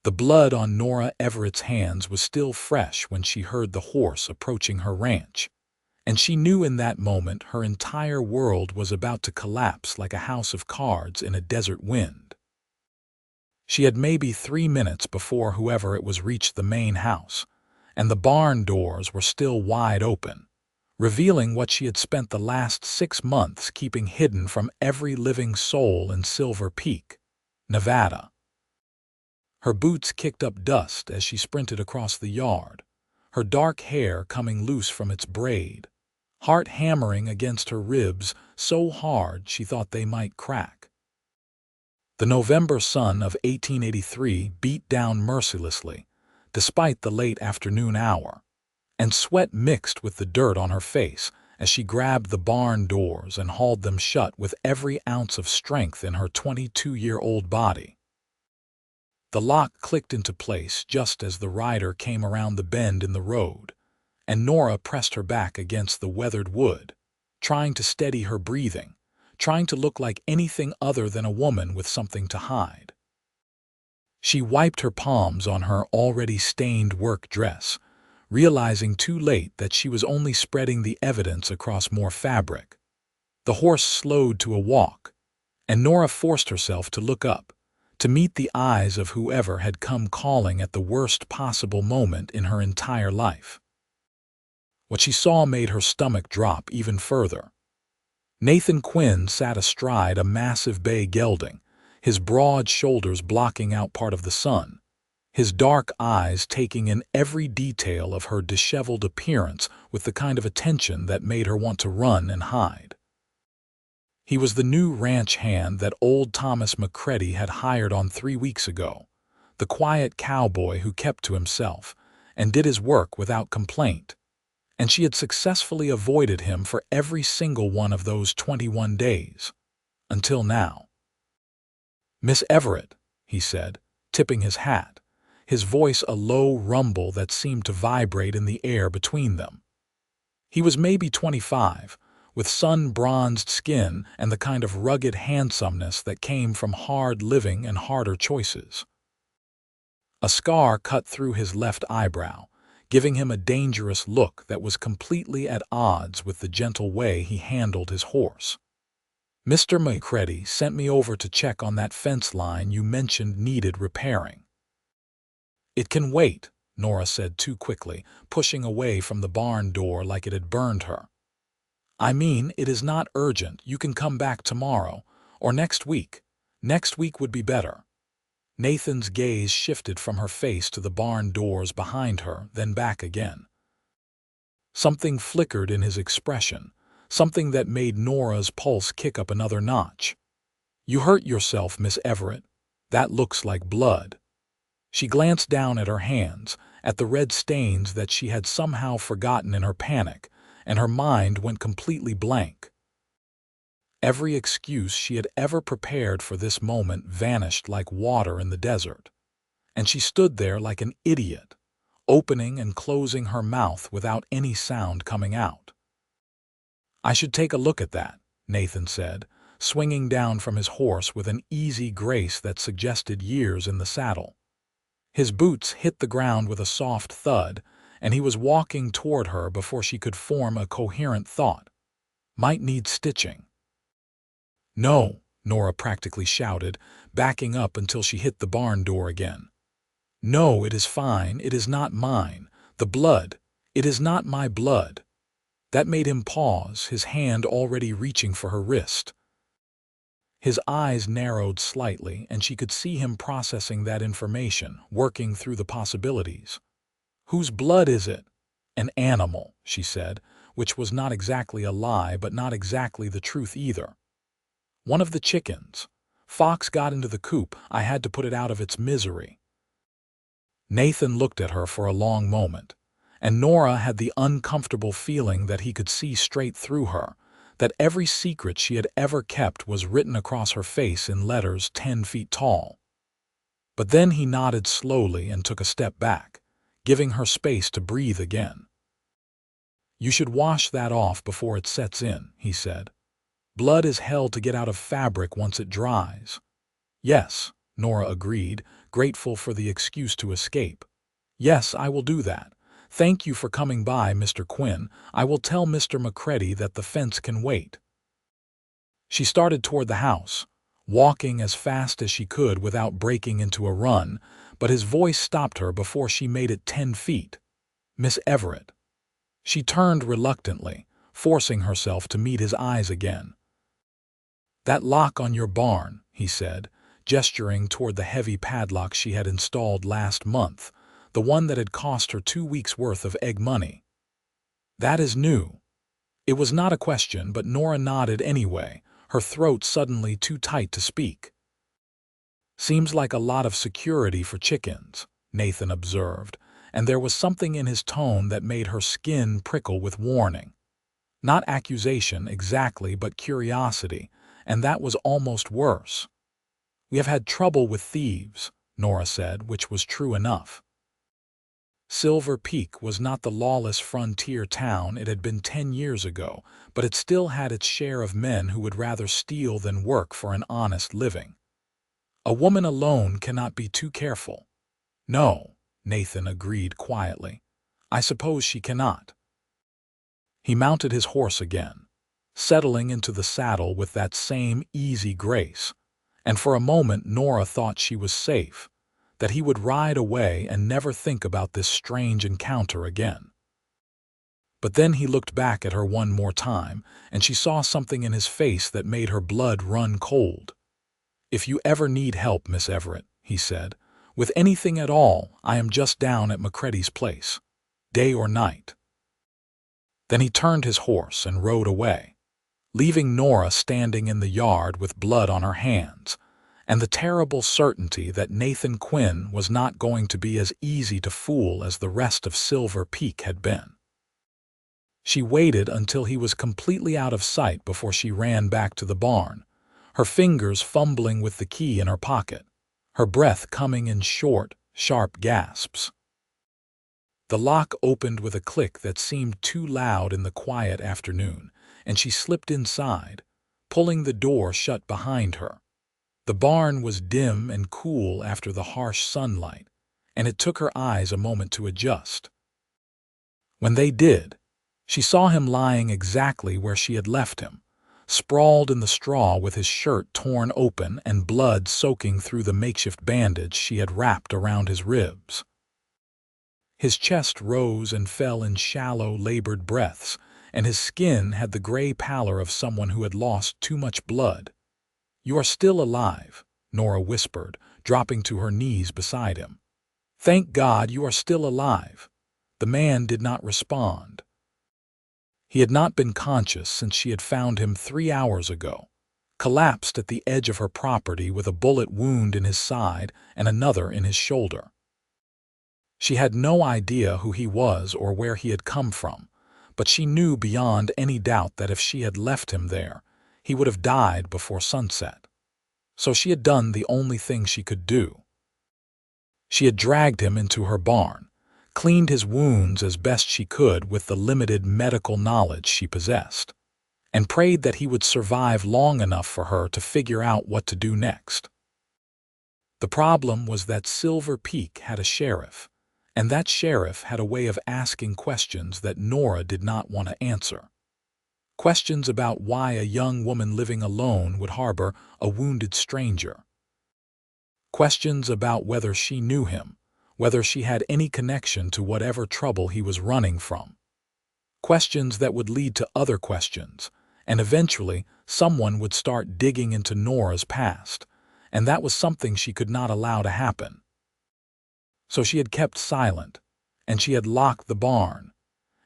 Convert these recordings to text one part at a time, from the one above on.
The blood on Nora Everett's hands was still fresh when she heard the horse approaching her ranch, and she knew in that moment her entire world was about to collapse like a house of cards in a desert wind. She had maybe 3 minutes before whoever it was reached the main house, and the barn doors were still wide open, revealing what she had spent the last 6 months keeping hidden from every living soul in Silver Peak, Nevada. Her boots kicked up dust as she sprinted across the yard, her dark hair coming loose from its braid, heart hammering against her ribs so hard she thought they might crack. The November sun of 1883 beat down mercilessly, despite the late afternoon hour, and sweat mixed with the dirt on her face as she grabbed the barn doors and hauled them shut with every ounce of strength in her 22-year-old body. The lock clicked into place just as the rider came around the bend in the road, and Nora pressed her back against the weathered wood, trying to steady her breathing, trying to look like anything other than a woman with something to hide. She wiped her palms on her already stained work dress, realizing too late that she was only spreading the evidence across more fabric. The horse slowed to a walk, and Nora forced herself to look up, to meet the eyes of whoever had come calling at the worst possible moment in her entire life. What she saw made her stomach drop even further. Nathan Quinn sat astride a massive bay gelding, his broad shoulders blocking out part of the sun, his dark eyes taking in every detail of her disheveled appearance with the kind of attention that made her want to run and hide. He was the new ranch hand that old Thomas McCready had hired on 3 weeks ago, the quiet cowboy who kept to himself and did his work without complaint, and she had successfully avoided him for every single one of those 21 days, until now. "Miss Everett," he said, tipping his hat, his voice a low rumble that seemed to vibrate in the air between them. He was maybe 25, with sun-bronzed skin and the kind of rugged handsomeness that came from hard living and harder choices. A scar cut through his left eyebrow, giving him a dangerous look that was completely at odds with the gentle way he handled his horse. "Mr. McCready sent me over to check on that fence line you mentioned needed repairing." "It can wait," Nora said too quickly, pushing away from the barn door like it had burned her. "I mean, it is not urgent. You can come back tomorrow, or next week. Next week would be better." Nathan's gaze shifted from her face to the barn doors behind her, then back again. Something flickered in his expression, something that made Nora's pulse kick up another notch. "You hurt yourself, Miss Everett. That looks like blood." She glanced down at her hands, at the red stains that she had somehow forgotten in her panic, and her mind went completely blank. Every excuse she had ever prepared for this moment vanished like water in the desert, and she stood there like an idiot, opening and closing her mouth without any sound coming out. "I should take a look at that," Nathan said, swinging down from his horse with an easy grace that suggested years in the saddle. His boots hit the ground with a soft thud, and he was walking toward her before she could form a coherent thought. "Might need stitching." "No," Nora practically shouted, backing up until she hit the barn door again. "No, it is fine. It is not mine. The blood. It is not my blood." That made him pause, his hand already reaching for her wrist. His eyes narrowed slightly, and she could see him processing that information, working through the possibilities. "Whose blood is it?" "An animal," she said, which was not exactly a lie, but not exactly the truth either. "One of the chickens. Fox got into the coop. I had to put it out of its misery." Nathan looked at her for a long moment, and Nora had the uncomfortable feeling that he could see straight through her, that every secret she had ever kept was written across her face in letters 10 feet tall. But then he nodded slowly and took a step back, giving her space to breathe again. "You should wash that off before it sets in," he said. "Blood is hell to get out of fabric once it dries." "Yes," Nora agreed, grateful for the excuse to escape. "Yes, I will do that. Thank you for coming by, Mr. Quinn. I will tell Mr. McCready that the fence can wait." She started toward the house, walking as fast as she could without breaking into a run, but his voice stopped her before she made it 10 feet. "Miss Everett." She turned reluctantly, forcing herself to meet his eyes again. "That lock on your barn," he said, gesturing toward the heavy padlock she had installed last month, the one that had cost her 2 weeks' worth of egg money. "That is new." It was not a question, but Nora nodded anyway, her throat suddenly too tight to speak. "Seems like a lot of security for chickens," Nathan observed, and there was something in his tone that made her skin prickle with warning. Not accusation exactly, but curiosity, and that was almost worse. "We have had trouble with thieves," Nora said, which was true enough. Silver Peak was not the lawless frontier town it had been 10 years ago, but it still had its share of men who would rather steal than work for an honest living. A woman alone cannot be too careful. "No," Nathan agreed quietly. "I suppose she cannot." He mounted his horse again, settling into the saddle with that same easy grace, and for a moment Nora thought she was safe, that he would ride away and never think about this strange encounter again. But then he looked back at her one more time, and she saw something in his face that made her blood run cold. "If you ever need help, Miss Everett," he said, "with anything at all, I am just down at McCready's place, day or night." Then he turned his horse and rode away, leaving Nora standing in the yard with blood on her hands, and the terrible certainty that Nathan Quinn was not going to be as easy to fool as the rest of Silver Peak had been. She waited until he was completely out of sight before she ran back to the barn, her fingers fumbling with the key in her pocket, her breath coming in short, sharp gasps. The lock opened with a click that seemed too loud in the quiet afternoon, and she slipped inside, pulling the door shut behind her. The barn was dim and cool after the harsh sunlight, and it took her eyes a moment to adjust. When they did, she saw him lying exactly where she had left him, sprawled in the straw with his shirt torn open and blood soaking through the makeshift bandage she had wrapped around his ribs. His chest rose and fell in shallow, labored breaths, and his skin had the gray pallor of someone who had lost too much blood. "You are still alive," Nora whispered, dropping to her knees beside him. "Thank God you are still alive." The man did not respond. He had not been conscious since she had found him 3 hours ago, collapsed at the edge of her property with a bullet wound in his side and another in his shoulder. She had no idea who he was or where he had come from, but she knew beyond any doubt that if she had left him there, he would have died before sunset. So she had done the only thing she could do. She had dragged him into her barn, cleaned his wounds as best she could with the limited medical knowledge she possessed, and prayed that he would survive long enough for her to figure out what to do next. The problem was that Silver Peak had a sheriff, and that sheriff had a way of asking questions that Nora did not want to answer. Questions about why a young woman living alone would harbor a wounded stranger. Questions about whether she knew him, whether she had any connection to whatever trouble he was running from. Questions that would lead to other questions, and eventually someone would start digging into Nora's past, and that was something she could not allow to happen. So she had kept silent, and she had locked the barn,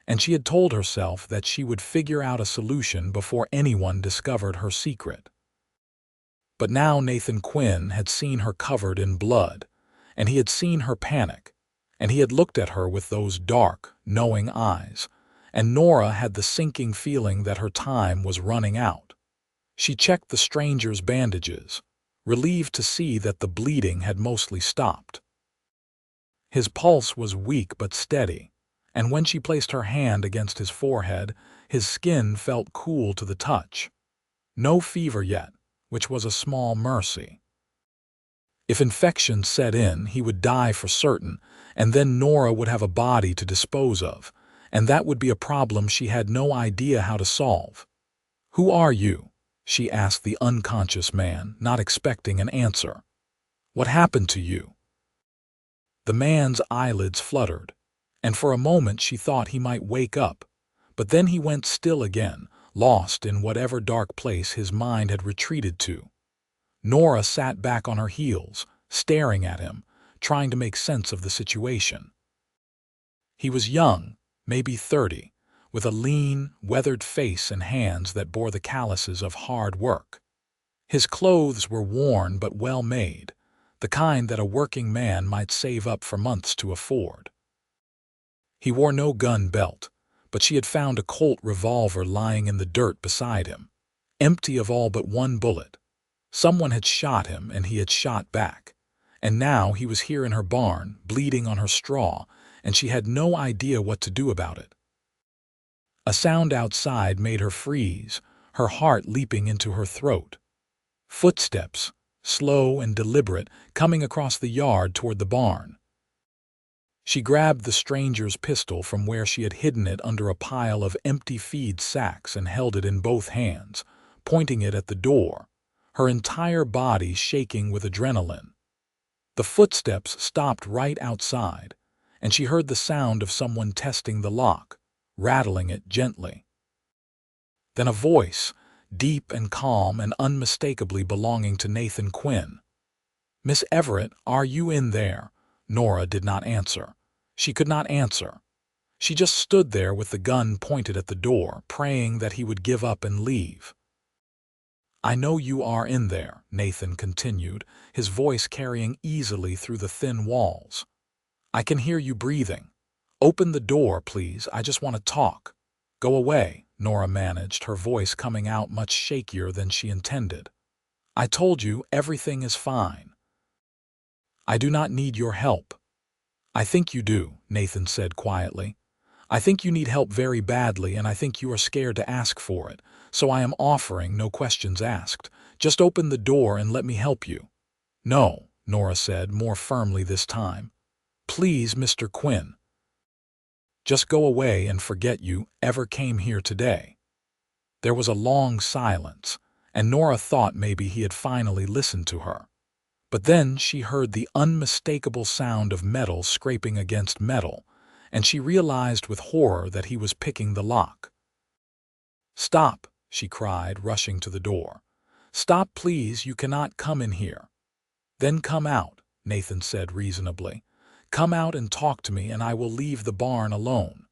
and she had told herself that she would figure out a solution before anyone discovered her secret. But now Nathan Quinn had seen her covered in blood, and he had seen her panic, and he had looked at her with those dark, knowing eyes, and Nora had the sinking feeling that her time was running out. She checked the stranger's bandages, relieved to see that the bleeding had mostly stopped. His pulse was weak but steady, and when she placed her hand against his forehead, his skin felt cool to the touch. No fever yet, which was a small mercy. If infection set in, he would die for certain, and then Nora would have a body to dispose of, and that would be a problem she had no idea how to solve. "Who are you?" she asked the unconscious man, not expecting an answer. "What happened to you?" The man's eyelids fluttered, and for a moment she thought he might wake up, but then he went still again, lost in whatever dark place his mind had retreated to. Nora sat back on her heels, staring at him, trying to make sense of the situation. He was young, maybe 30, with a lean, weathered face and hands that bore the calluses of hard work. His clothes were worn but well made, the kind that a working man might save up for months to afford. He wore no gun belt, but she had found a Colt revolver lying in the dirt beside him, empty of all but one bullet. Someone had shot him and he had shot back, and now he was here in her barn, bleeding on her straw, and she had no idea what to do about it. A sound outside made her freeze, her heart leaping into her throat. Footsteps, slow and deliberate, coming across the yard toward the barn. She grabbed the stranger's pistol from where she had hidden it under a pile of empty feed sacks and held it in both hands, pointing it at the door, her entire body shaking with adrenaline. The footsteps stopped right outside, and she heard the sound of someone testing the lock, rattling it gently. Then a voice, deep and calm and unmistakably belonging to Nathan Quinn. "Miss Everett, are you in there?" Nora did not answer. She could not answer. She just stood there with the gun pointed at the door, praying that he would give up and leave. "I know you are in there," Nathan continued, his voice carrying easily through the thin walls. "I can hear you breathing. Open the door, please. I just want to talk." "Go away," Nora managed, her voice coming out much shakier than she intended. "I told you everything is fine." "I do not need your help." "I think you do," Nathan said quietly. "I think you need help very badly, and I think you are scared to ask for it, so I am offering, no questions asked. Just open the door and let me help you." "No," Nora said, more firmly this time. "Please, Mr. Quinn. Just go away and forget you ever came here today." There was a long silence, and Nora thought maybe he had finally listened to her. But then she heard the unmistakable sound of metal scraping against metal, and she realized with horror that he was picking the lock. "Stop," she cried, rushing to the door. "Stop, please, you cannot come in here." "Then come out," Nathan said reasonably. "Come out and talk to me, and I will leave the barn alone."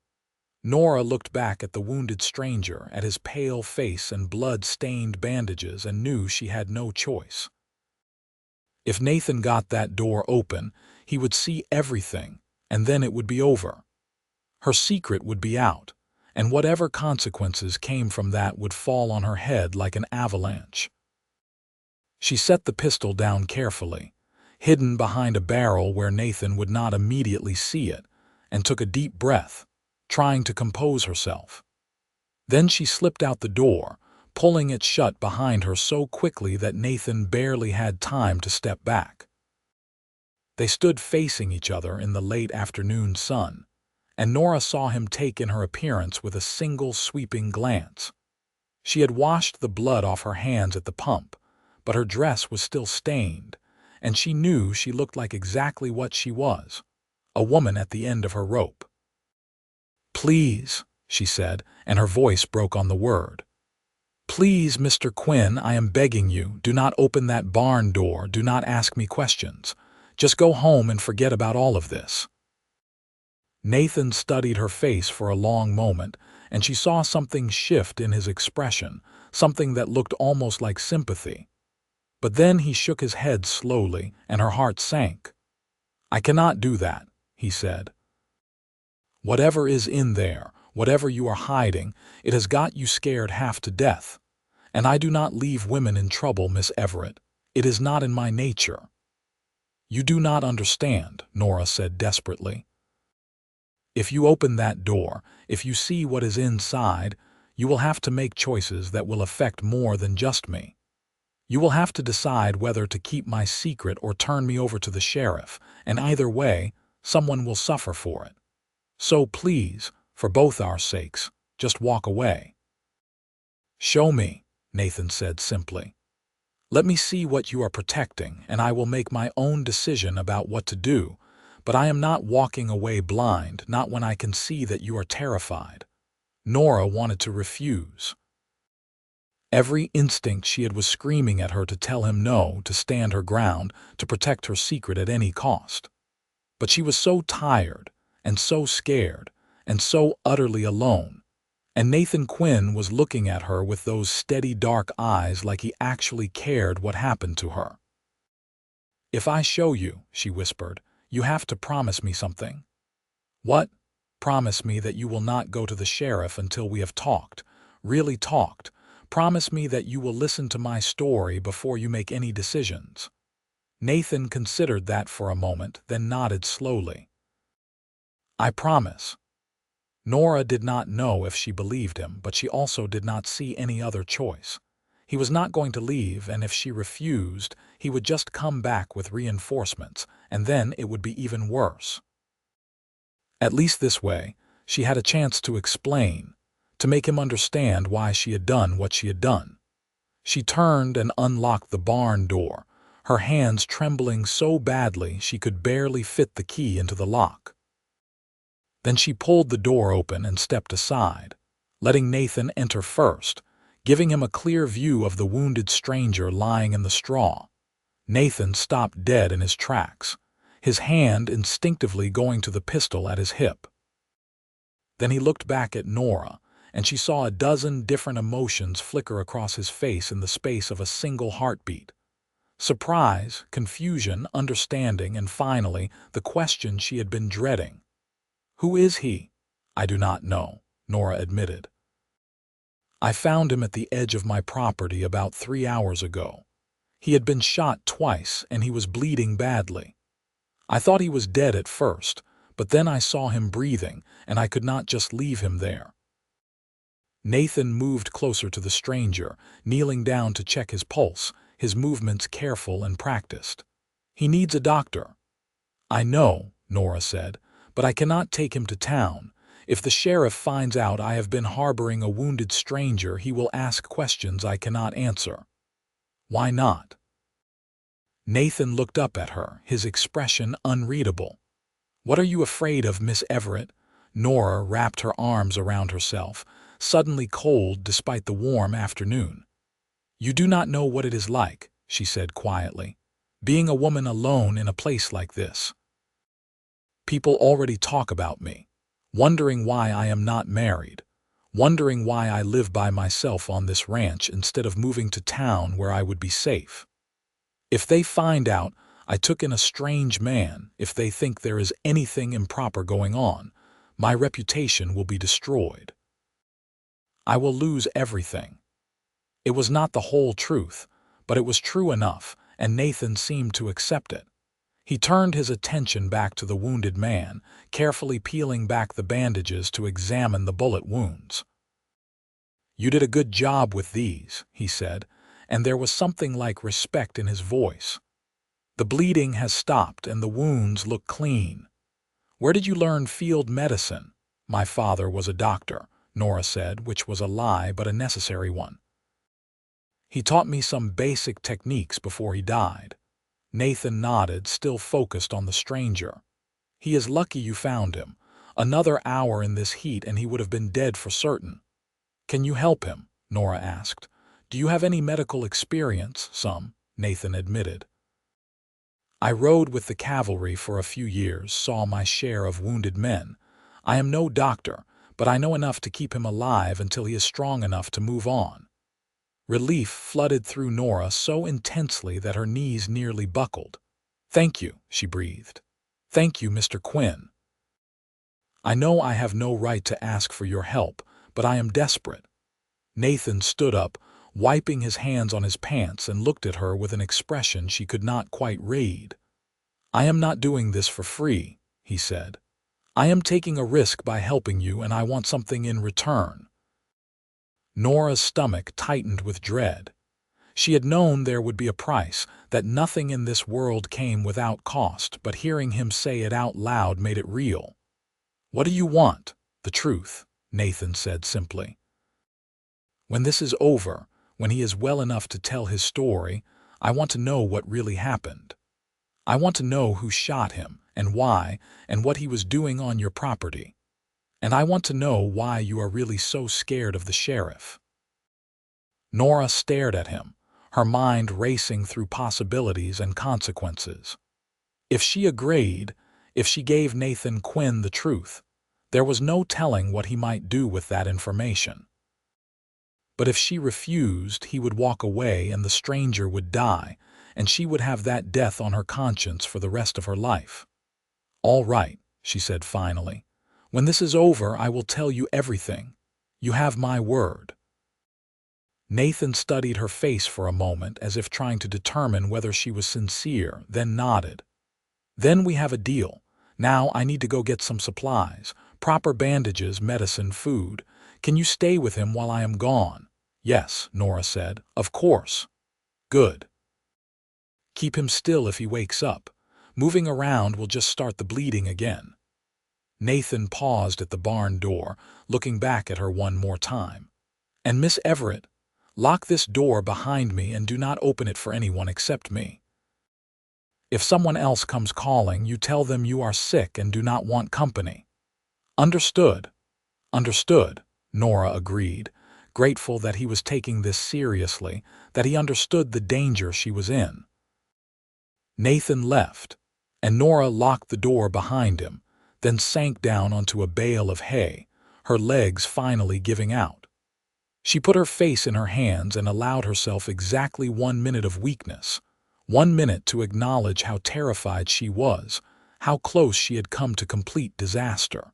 Nora looked back at the wounded stranger, at his pale face and blood-stained bandages, and knew she had no choice. If Nathan got that door open, he would see everything, and then it would be over. Her secret would be out, and whatever consequences came from that would fall on her head like an avalanche. She set the pistol down carefully, hidden behind a barrel where Nathan would not immediately see it, and took a deep breath, trying to compose herself. Then she slipped out the door, pulling it shut behind her so quickly that Nathan barely had time to step back. They stood facing each other in the late afternoon sun, and Nora saw him take in her appearance with a single sweeping glance. She had washed the blood off her hands at the pump, but her dress was still stained, and she knew she looked like exactly what she was, a woman at the end of her rope. "Please," she said, and her voice broke on the word. "Please, Mr. Quinn, I am begging you, do not open that barn door, do not ask me questions. Just go home and forget about all of this." Nathan studied her face for a long moment, and she saw something shift in his expression, something that looked almost like sympathy. But then he shook his head slowly, and her heart sank. "I cannot do that," he said. "Whatever is in there, whatever you are hiding, it has got you scared half to death. And I do not leave women in trouble, Miss Everett. It is not in my nature." "You do not understand," Nora said desperately. "If you open that door, if you see what is inside, you will have to make choices that will affect more than just me. You will have to decide whether to keep my secret or turn me over to the sheriff, and either way, someone will suffer for it. So please, for both our sakes, just walk away." "Show me," Nathan said simply. "Let me see what you are protecting, and I will make my own decision about what to do, but I am not walking away blind, not when I can see that you are terrified." Nora wanted to refuse. Every instinct she had was screaming at her to tell him no, to stand her ground, to protect her secret at any cost. But she was so tired, and so scared, and so utterly alone, and Nathan Quinn was looking at her with those steady dark eyes like he actually cared what happened to her. "If I show you," she whispered, "you have to promise me something." "What?" "Promise me that you will not go to the sheriff until we have talked, really talked. Promise me that you will listen to my story before you make any decisions." Nathan considered that for a moment, then nodded slowly. "I promise." Nora did not know if she believed him, but she also did not see any other choice. He was not going to leave, and if she refused, he would just come back with reinforcements, and then it would be even worse. At least this way, she had a chance to explain, to make him understand why she had done what she had done. She turned and unlocked the barn door, her hands trembling so badly she could barely fit the key into the lock. Then she pulled the door open and stepped aside, letting Nathan enter first, giving him a clear view of the wounded stranger lying in the straw. Nathan stopped dead in his tracks, his hand instinctively going to the pistol at his hip. Then he looked back at Nora, and she saw a dozen different emotions flicker across his face in the space of a single heartbeat. Surprise, confusion, understanding, and finally, the question she had been dreading. "Who is he?" "I do not know," Nora admitted. "I found him at the edge of my property about 3 hours ago. He had been shot twice, and he was bleeding badly. I thought he was dead at first, but then I saw him breathing, and I could not just leave him there." Nathan moved closer to the stranger, kneeling down to check his pulse, his movements careful and practiced. "He needs a doctor." "I know," Nora said, "but I cannot take him to town. If the sheriff finds out I have been harboring a wounded stranger, he will ask questions I cannot answer." "Why not?" Nathan looked up at her, his expression unreadable. "What are you afraid of, Miss Everett?" Nora wrapped her arms around herself, suddenly cold despite the warm afternoon. "You do not know what it is like," she said quietly, "being a woman alone in a place like this. People already talk about me, wondering why I am not married, wondering why I live by myself on this ranch instead of moving to town where I would be safe. If they find out I took in a strange man, if they think there is anything improper going on, my reputation will be destroyed. I will lose everything." It was not the whole truth, but it was true enough, and Nathan seemed to accept it. He turned his attention back to the wounded man, carefully peeling back the bandages to examine the bullet wounds. "You did a good job with these," he said, and there was something like respect in his voice. "The bleeding has stopped and the wounds look clean. Where did you learn field medicine?" "My father was a doctor," Nora said, which was a lie but a necessary one. "He taught me some basic techniques before he died." Nathan nodded, still focused on the stranger. "He is lucky you found him. Another hour in this heat and he would have been dead for certain." "Can you help him?" Nora asked. "Do you have any medical experience?" "Some," Nathan admitted. "I rode with the cavalry for a few years, saw my share of wounded men. I am no doctor, but I know enough to keep him alive until he is strong enough to move on." Relief flooded through Nora so intensely that her knees nearly buckled. "Thank you," she breathed. "Thank you, Mr. Quinn. I know I have no right to ask for your help, but I am desperate." Nathan stood up, wiping his hands on his pants, and looked at her with an expression she could not quite read. "I am not doing this for free," he said. "I am taking a risk by helping you, and I want something in return." Nora's stomach tightened with dread. She had known there would be a price, that nothing in this world came without cost, but hearing him say it out loud made it real. "What do you want?" "The truth," Nathan said simply. "When this is over, when he is well enough to tell his story, I want to know what really happened. I want to know who shot him, and why, and what he was doing on your property. And I want to know why you are really so scared of the sheriff." Nora stared at him, her mind racing through possibilities and consequences. If she agreed, if she gave Nathan Quinn the truth, there was no telling what he might do with that information. But if she refused, he would walk away and the stranger would die, and she would have that death on her conscience for the rest of her life. "All right," she said finally. "When this is over, I will tell you everything. You have my word." Nathan studied her face for a moment as if trying to determine whether she was sincere, then nodded. "Then we have a deal. Now I need to go get some supplies, proper bandages, medicine, food. Can you stay with him while I am gone?" "Yes," Nora said. "Of course." "Good. Keep him still if he wakes up. Moving around will just start the bleeding again." Nathan paused at the barn door, looking back at her one more time. "And Miss Everett, lock this door behind me and do not open it for anyone except me. If someone else comes calling, you tell them you are sick and do not want company." "Understood." "Understood," Nora agreed, grateful that he was taking this seriously, that he understood the danger she was in. Nathan left, and Nora locked the door behind him, then sank down onto a bale of hay, her legs finally giving out. She put her face in her hands and allowed herself exactly 1 minute of weakness, 1 minute to acknowledge how terrified she was, how close she had come to complete disaster.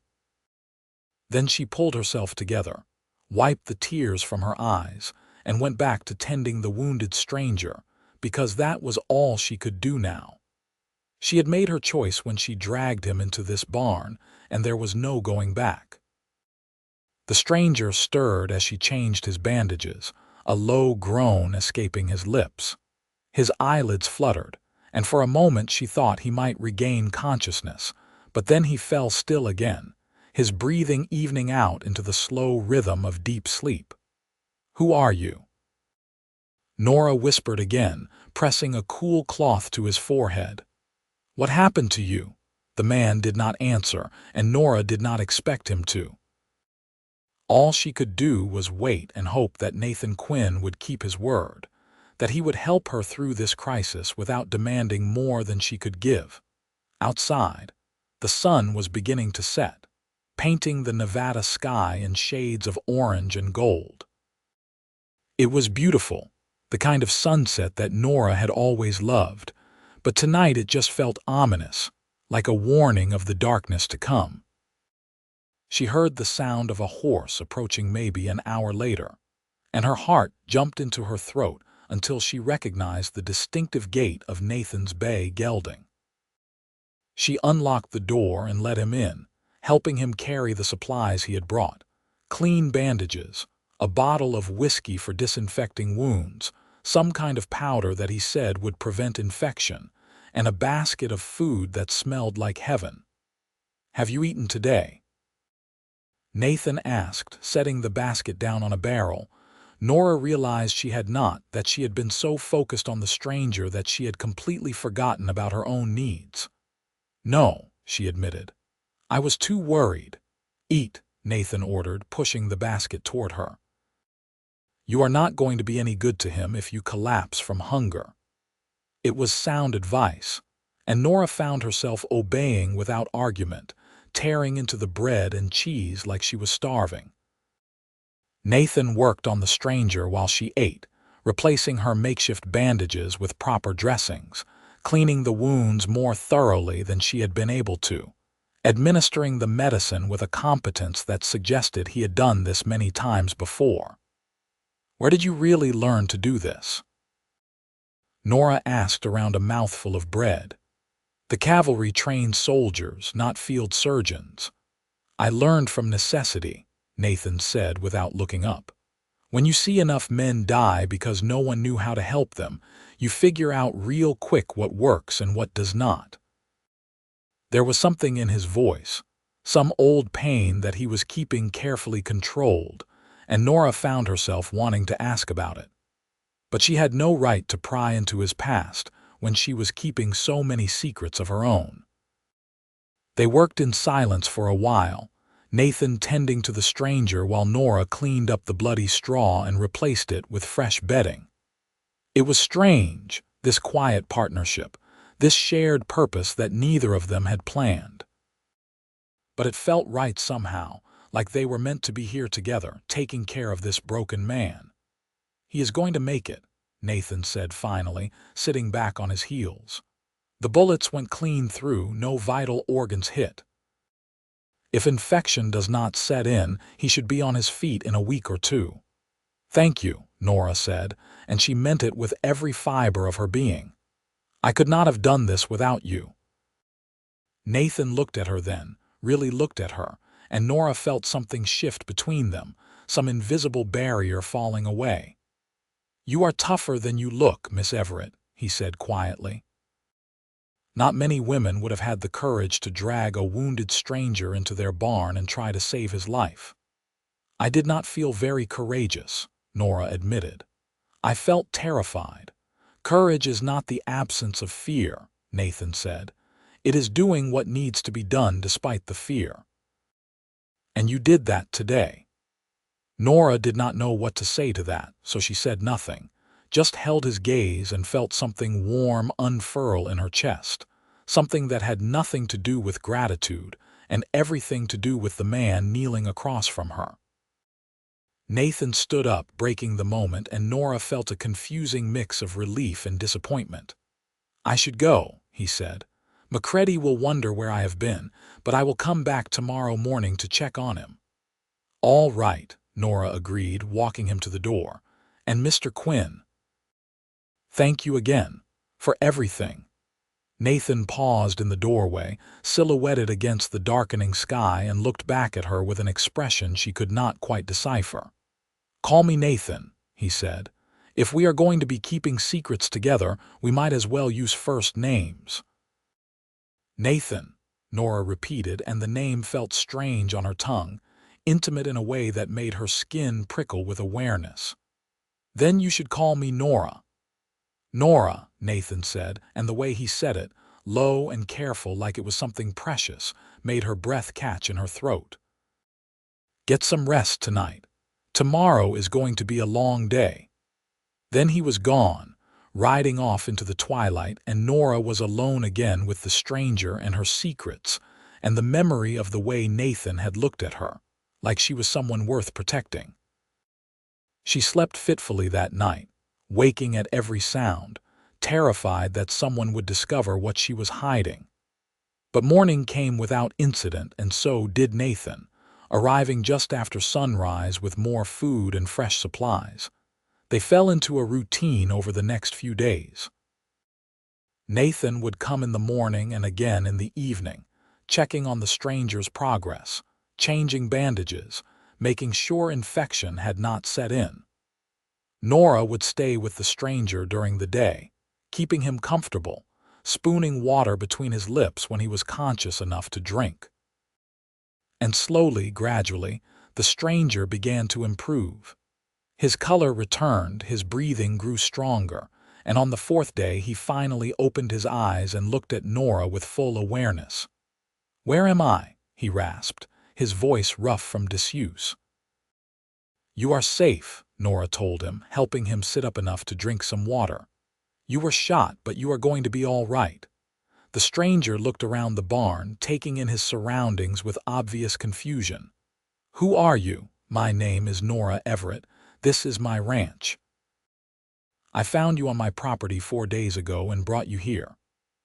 Then she pulled herself together, wiped the tears from her eyes, and went back to tending the wounded stranger, because that was all she could do now. She had made her choice when she dragged him into this barn, and there was no going back. The stranger stirred as she changed his bandages, a low groan escaping his lips. His eyelids fluttered, and for a moment she thought he might regain consciousness, but then he fell still again, his breathing evening out into the slow rhythm of deep sleep. "Who are you?" Nora whispered again, pressing a cool cloth to his forehead. "What happened to you?" The man did not answer, and Nora did not expect him to. All she could do was wait and hope that Nathan Quinn would keep his word, that he would help her through this crisis without demanding more than she could give. Outside, the sun was beginning to set, painting the Nevada sky in shades of orange and gold. It was beautiful, the kind of sunset that Nora had always loved, but tonight it just felt ominous, like a warning of the darkness to come. She heard the sound of a horse approaching maybe an hour later, and her heart jumped into her throat until she recognized the distinctive gait of Nathan's bay gelding. She unlocked the door and let him in, helping him carry the supplies he had brought: clean bandages, a bottle of whiskey for disinfecting wounds, some kind of powder that he said would prevent infection, and a basket of food that smelled like heaven. "Have you eaten today?" Nathan asked, setting the basket down on a barrel. Nora realized she had not, that she had been so focused on the stranger that she had completely forgotten about her own needs. "No," she admitted. "I was too worried." "Eat," Nathan ordered, pushing the basket toward her. "You are not going to be any good to him if you collapse from hunger." It was sound advice, and Nora found herself obeying without argument, tearing into the bread and cheese like she was starving. Nathan worked on the stranger while she ate, replacing her makeshift bandages with proper dressings, cleaning the wounds more thoroughly than she had been able to, administering the medicine with a competence that suggested he had done this many times before. "Where did you really learn to do this?" Nora asked around a mouthful of bread. "The cavalry trained soldiers, not field surgeons." "I learned from necessity," Nathan said without looking up. When you see enough men die because no one knew how to help them, you figure out real quick what works and what does not. There was something in his voice, some old pain that he was keeping carefully controlled, and Nora found herself wanting to ask about it. But she had no right to pry into his past when she was keeping so many secrets of her own. They worked in silence for a while, Nathan tending to the stranger while Nora cleaned up the bloody straw and replaced it with fresh bedding. It was strange, this quiet partnership, this shared purpose that neither of them had planned. But it felt right somehow, like they were meant to be here together, taking care of this broken man. "He is going to make it," Nathan said finally, sitting back on his heels. The bullets went clean through, no vital organs hit. If infection does not set in, he should be on his feet in a week or two. "Thank you," Nora said, and she meant it with every fiber of her being. "I could not have done this without you." Nathan looked at her then, really looked at her, and Nora felt something shift between them, some invisible barrier falling away. "You are tougher than you look, Miss Everett," he said quietly. Not many women would have had the courage to drag a wounded stranger into their barn and try to save his life. "I did not feel very courageous," Nora admitted. "I felt terrified." "Courage is not the absence of fear," Nathan said. "It is doing what needs to be done despite the fear. And you did that today." Nora did not know what to say to that, so she said nothing, just held his gaze and felt something warm unfurl in her chest, something that had nothing to do with gratitude and everything to do with the man kneeling across from her. Nathan stood up, breaking the moment, and Nora felt a confusing mix of relief and disappointment. "I should go," he said. "Macready will wonder where I have been, but I will come back tomorrow morning to check on him." "All right," Nora agreed, walking him to the door. "And Mr. Quinn, thank you again, for everything." Nathan paused in the doorway, silhouetted against the darkening sky, and looked back at her with an expression she could not quite decipher. "Call me Nathan," he said. "If we are going to be keeping secrets together, we might as well use first names." "Nathan," Nora repeated, and the name felt strange on her tongue, intimate in a way that made her skin prickle with awareness. "Then you should call me Nora." "Nora," Nathan said, and the way he said it, low and careful like it was something precious, made her breath catch in her throat. "Get some rest tonight. Tomorrow is going to be a long day." Then he was gone, riding off into the twilight, and Nora was alone again with the stranger and her secrets, and the memory of the way Nathan had looked at her, like she was someone worth protecting. She slept fitfully that night, waking at every sound, terrified that someone would discover what she was hiding. But morning came without incident, and so did Nathan, arriving just after sunrise with more food and fresh supplies. They fell into a routine over the next few days. Nathan would come in the morning and again in the evening, checking on the stranger's progress, changing bandages, making sure infection had not set in. Nora would stay with the stranger during the day, keeping him comfortable, spooning water between his lips when he was conscious enough to drink. And slowly, gradually, the stranger began to improve. His color returned, his breathing grew stronger, and on the fourth day he finally opened his eyes and looked at Nora with full awareness. "Where am I?" he rasped, his voice rough from disuse. "You are safe," Nora told him, helping him sit up enough to drink some water. "You were shot, but you are going to be all right." The stranger looked around the barn, taking in his surroundings with obvious confusion. "Who are you?" "My name is Nora Everett. This is my ranch. I found you on my property 4 days ago and brought you here."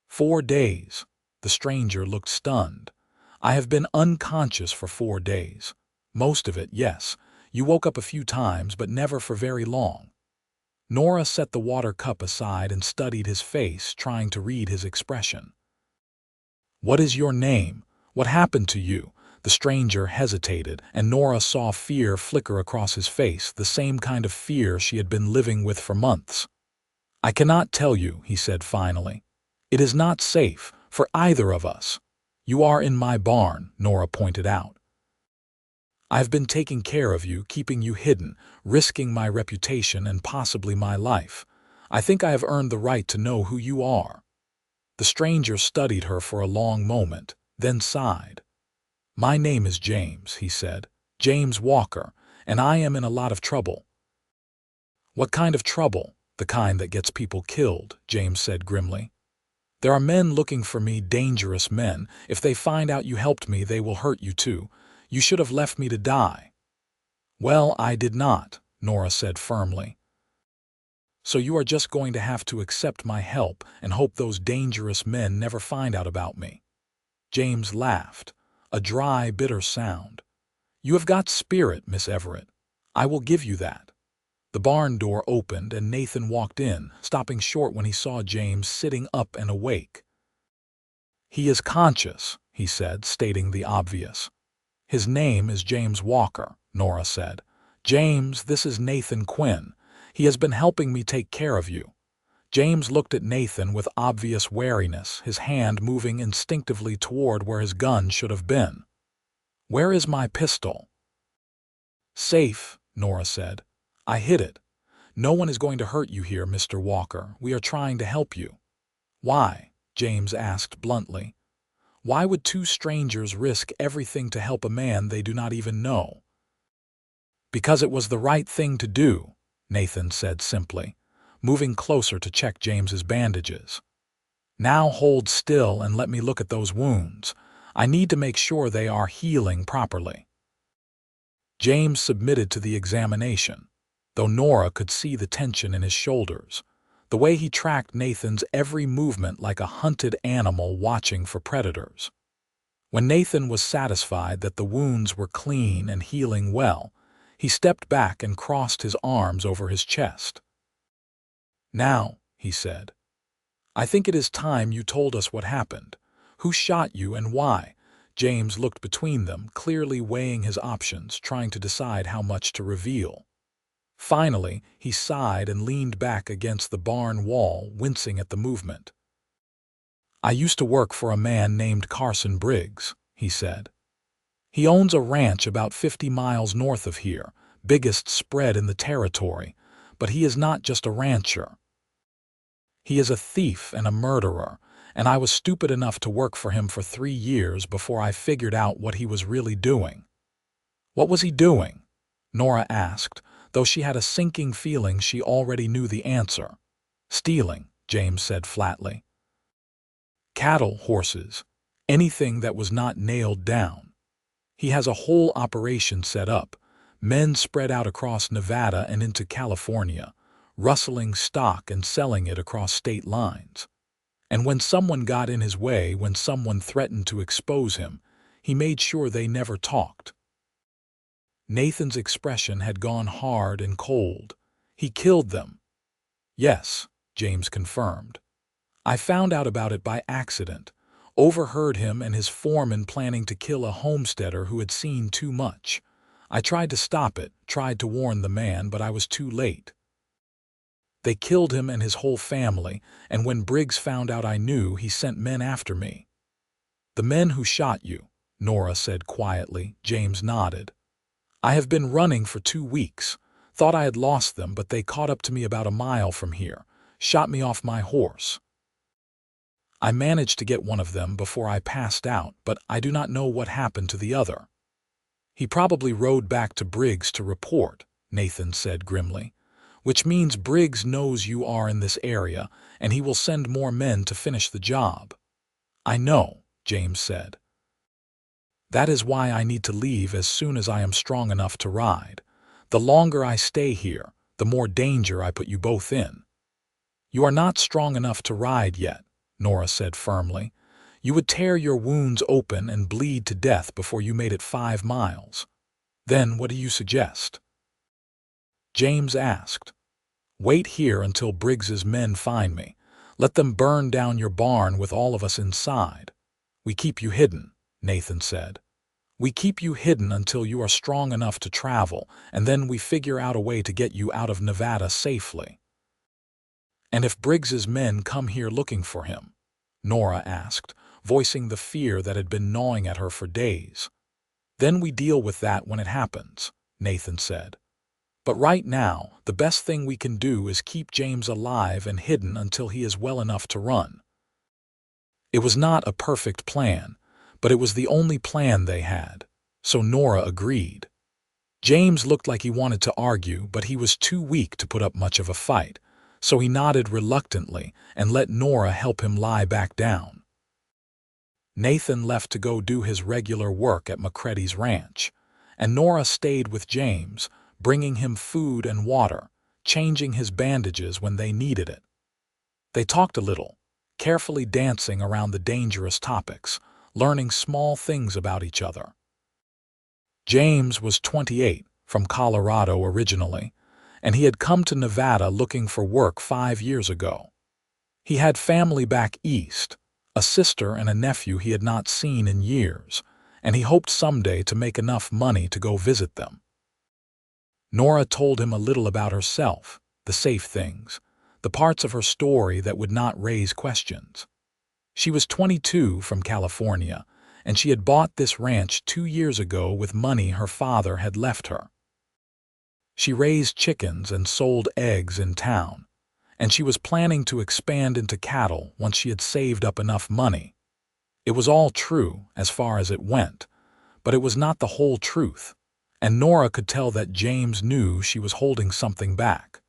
4 days? The stranger looked stunned. "I have been unconscious for 4 days. Most of it, yes. You woke up a few times, but never for very long." Nora set the water cup aside and studied his face, trying to read his expression. "What is your name? What happened to you?" The stranger hesitated, and Nora saw fear flicker across his face, the same kind of fear she had been living with for months. "I cannot tell you," he said finally. "It is not safe for either of us." "You are in my barn," Nora pointed out. "I've been taking care of you, keeping you hidden, risking my reputation and possibly my life. I think I have earned the right to know who you are." The stranger studied her for a long moment, then sighed. "My name is James," he said. "James Walker, and I am in a lot of trouble." "What kind of trouble?" "The kind that gets people killed," James said grimly. "There are men looking for me, dangerous men. If they find out you helped me, they will hurt you too. You should have left me to die." "Well, I did not," Nora said firmly. "So you are just going to have to accept my help and hope those dangerous men never find out about me." James laughed, a dry, bitter sound. "You have got spirit, Miss Everett. I will give you that." The barn door opened and Nathan walked in, stopping short when he saw James sitting up and awake. "He is conscious," he said, stating the obvious. "His name is James Walker," Nora said. "James, this is Nathan Quinn. He has been helping me take care of you." James looked at Nathan with obvious wariness, his hand moving instinctively toward where his gun should have been. "Where is my pistol?" "Safe," Nora said. "I hid it. No one is going to hurt you here, Mr. Walker. We are trying to help you." "Why?" James asked bluntly. "Why would two strangers risk everything to help a man they do not even know?" "Because it was the right thing to do," Nathan said simply, moving closer to check James's bandages. "Now hold still and let me look at those wounds. I need to make sure they are healing properly." James submitted to the examination, though Nora could see the tension in his shoulders, the way he tracked Nathan's every movement like a hunted animal watching for predators. When Nathan was satisfied that the wounds were clean and healing well, he stepped back and crossed his arms over his chest. "Now," he said, "I think it is time you told us what happened. Who shot you and why?" James looked between them, clearly weighing his options, trying to decide how much to reveal. Finally, he sighed and leaned back against the barn wall, wincing at the movement. "I used to work for a man named Carson Briggs," he said. "He owns a ranch about 50 miles north of here, biggest spread in the territory, but he is not just a rancher. He is a thief and a murderer, and I was stupid enough to work for him for 3 years before I figured out what he was really doing." "What was he doing?" Nora asked, though she had a sinking feeling she already knew the answer. "Stealing," James said flatly. "Cattle, horses, anything that was not nailed down. He has a whole operation set up, men spread out across Nevada and into California, rustling stock and selling it across state lines. And when someone got in his way, when someone threatened to expose him, he made sure they never talked." Nathan's expression had gone hard and cold. "He killed them." "Yes," James confirmed. "I found out about it by accident, overheard him and his foreman planning to kill a homesteader who had seen too much. I tried to stop it, tried to warn the man, but I was too late. They killed him and his whole family, and when Briggs found out I knew, he sent men after me." "The men who shot you," Nora said quietly. James nodded. "I have been running for 2 weeks. Thought I had lost them, but they caught up to me about a mile from here, shot me off my horse. I managed to get one of them before I passed out, but I do not know what happened to the other." "He probably rode back to Briggs to report," Nathan said grimly, "which means Briggs knows you are in this area, and he will send more men to finish the job." "I know," James said. "That is why I need to leave as soon as I am strong enough to ride. The longer I stay here, the more danger I put you both in." "You are not strong enough to ride yet," Nora said firmly. "You would tear your wounds open and bleed to death before you made it 5 miles. Then what do you suggest?" James asked. "Wait here until Briggs's men find me. Let them burn down your barn with all of us inside. We keep you hidden," Nathan said. We keep you hidden until you are strong enough to travel, and then we figure out a way to get you out of Nevada safely." "And if Briggs's men come here looking for him?" Nora asked, voicing the fear that had been gnawing at her for days. "Then we deal with that when it happens," Nathan said. "But right now, the best thing we can do is keep James alive and hidden until he is well enough to run." It was not a perfect plan, but it was the only plan they had, so Nora agreed. James looked like he wanted to argue, but he was too weak to put up much of a fight, so he nodded reluctantly and let Nora help him lie back down. Nathan left to go do his regular work at McCready's ranch, and Nora stayed with James, bringing him food and water, changing his bandages when they needed it. They talked a little, carefully dancing around the dangerous topics, learning small things about each other. James was 28, from Colorado originally, and he had come to Nevada looking for work 5 years ago. He had family back east, a sister and a nephew he had not seen in years, and he hoped someday to make enough money to go visit them. Nora told him a little about herself, the safe things, the parts of her story that would not raise questions. She was 22 from California, and she had bought this ranch 2 years ago with money her father had left her. She raised chickens and sold eggs in town, and she was planning to expand into cattle once she had saved up enough money. It was all true as far as it went, but it was not the whole truth, and Nora could tell that James knew she was holding something back.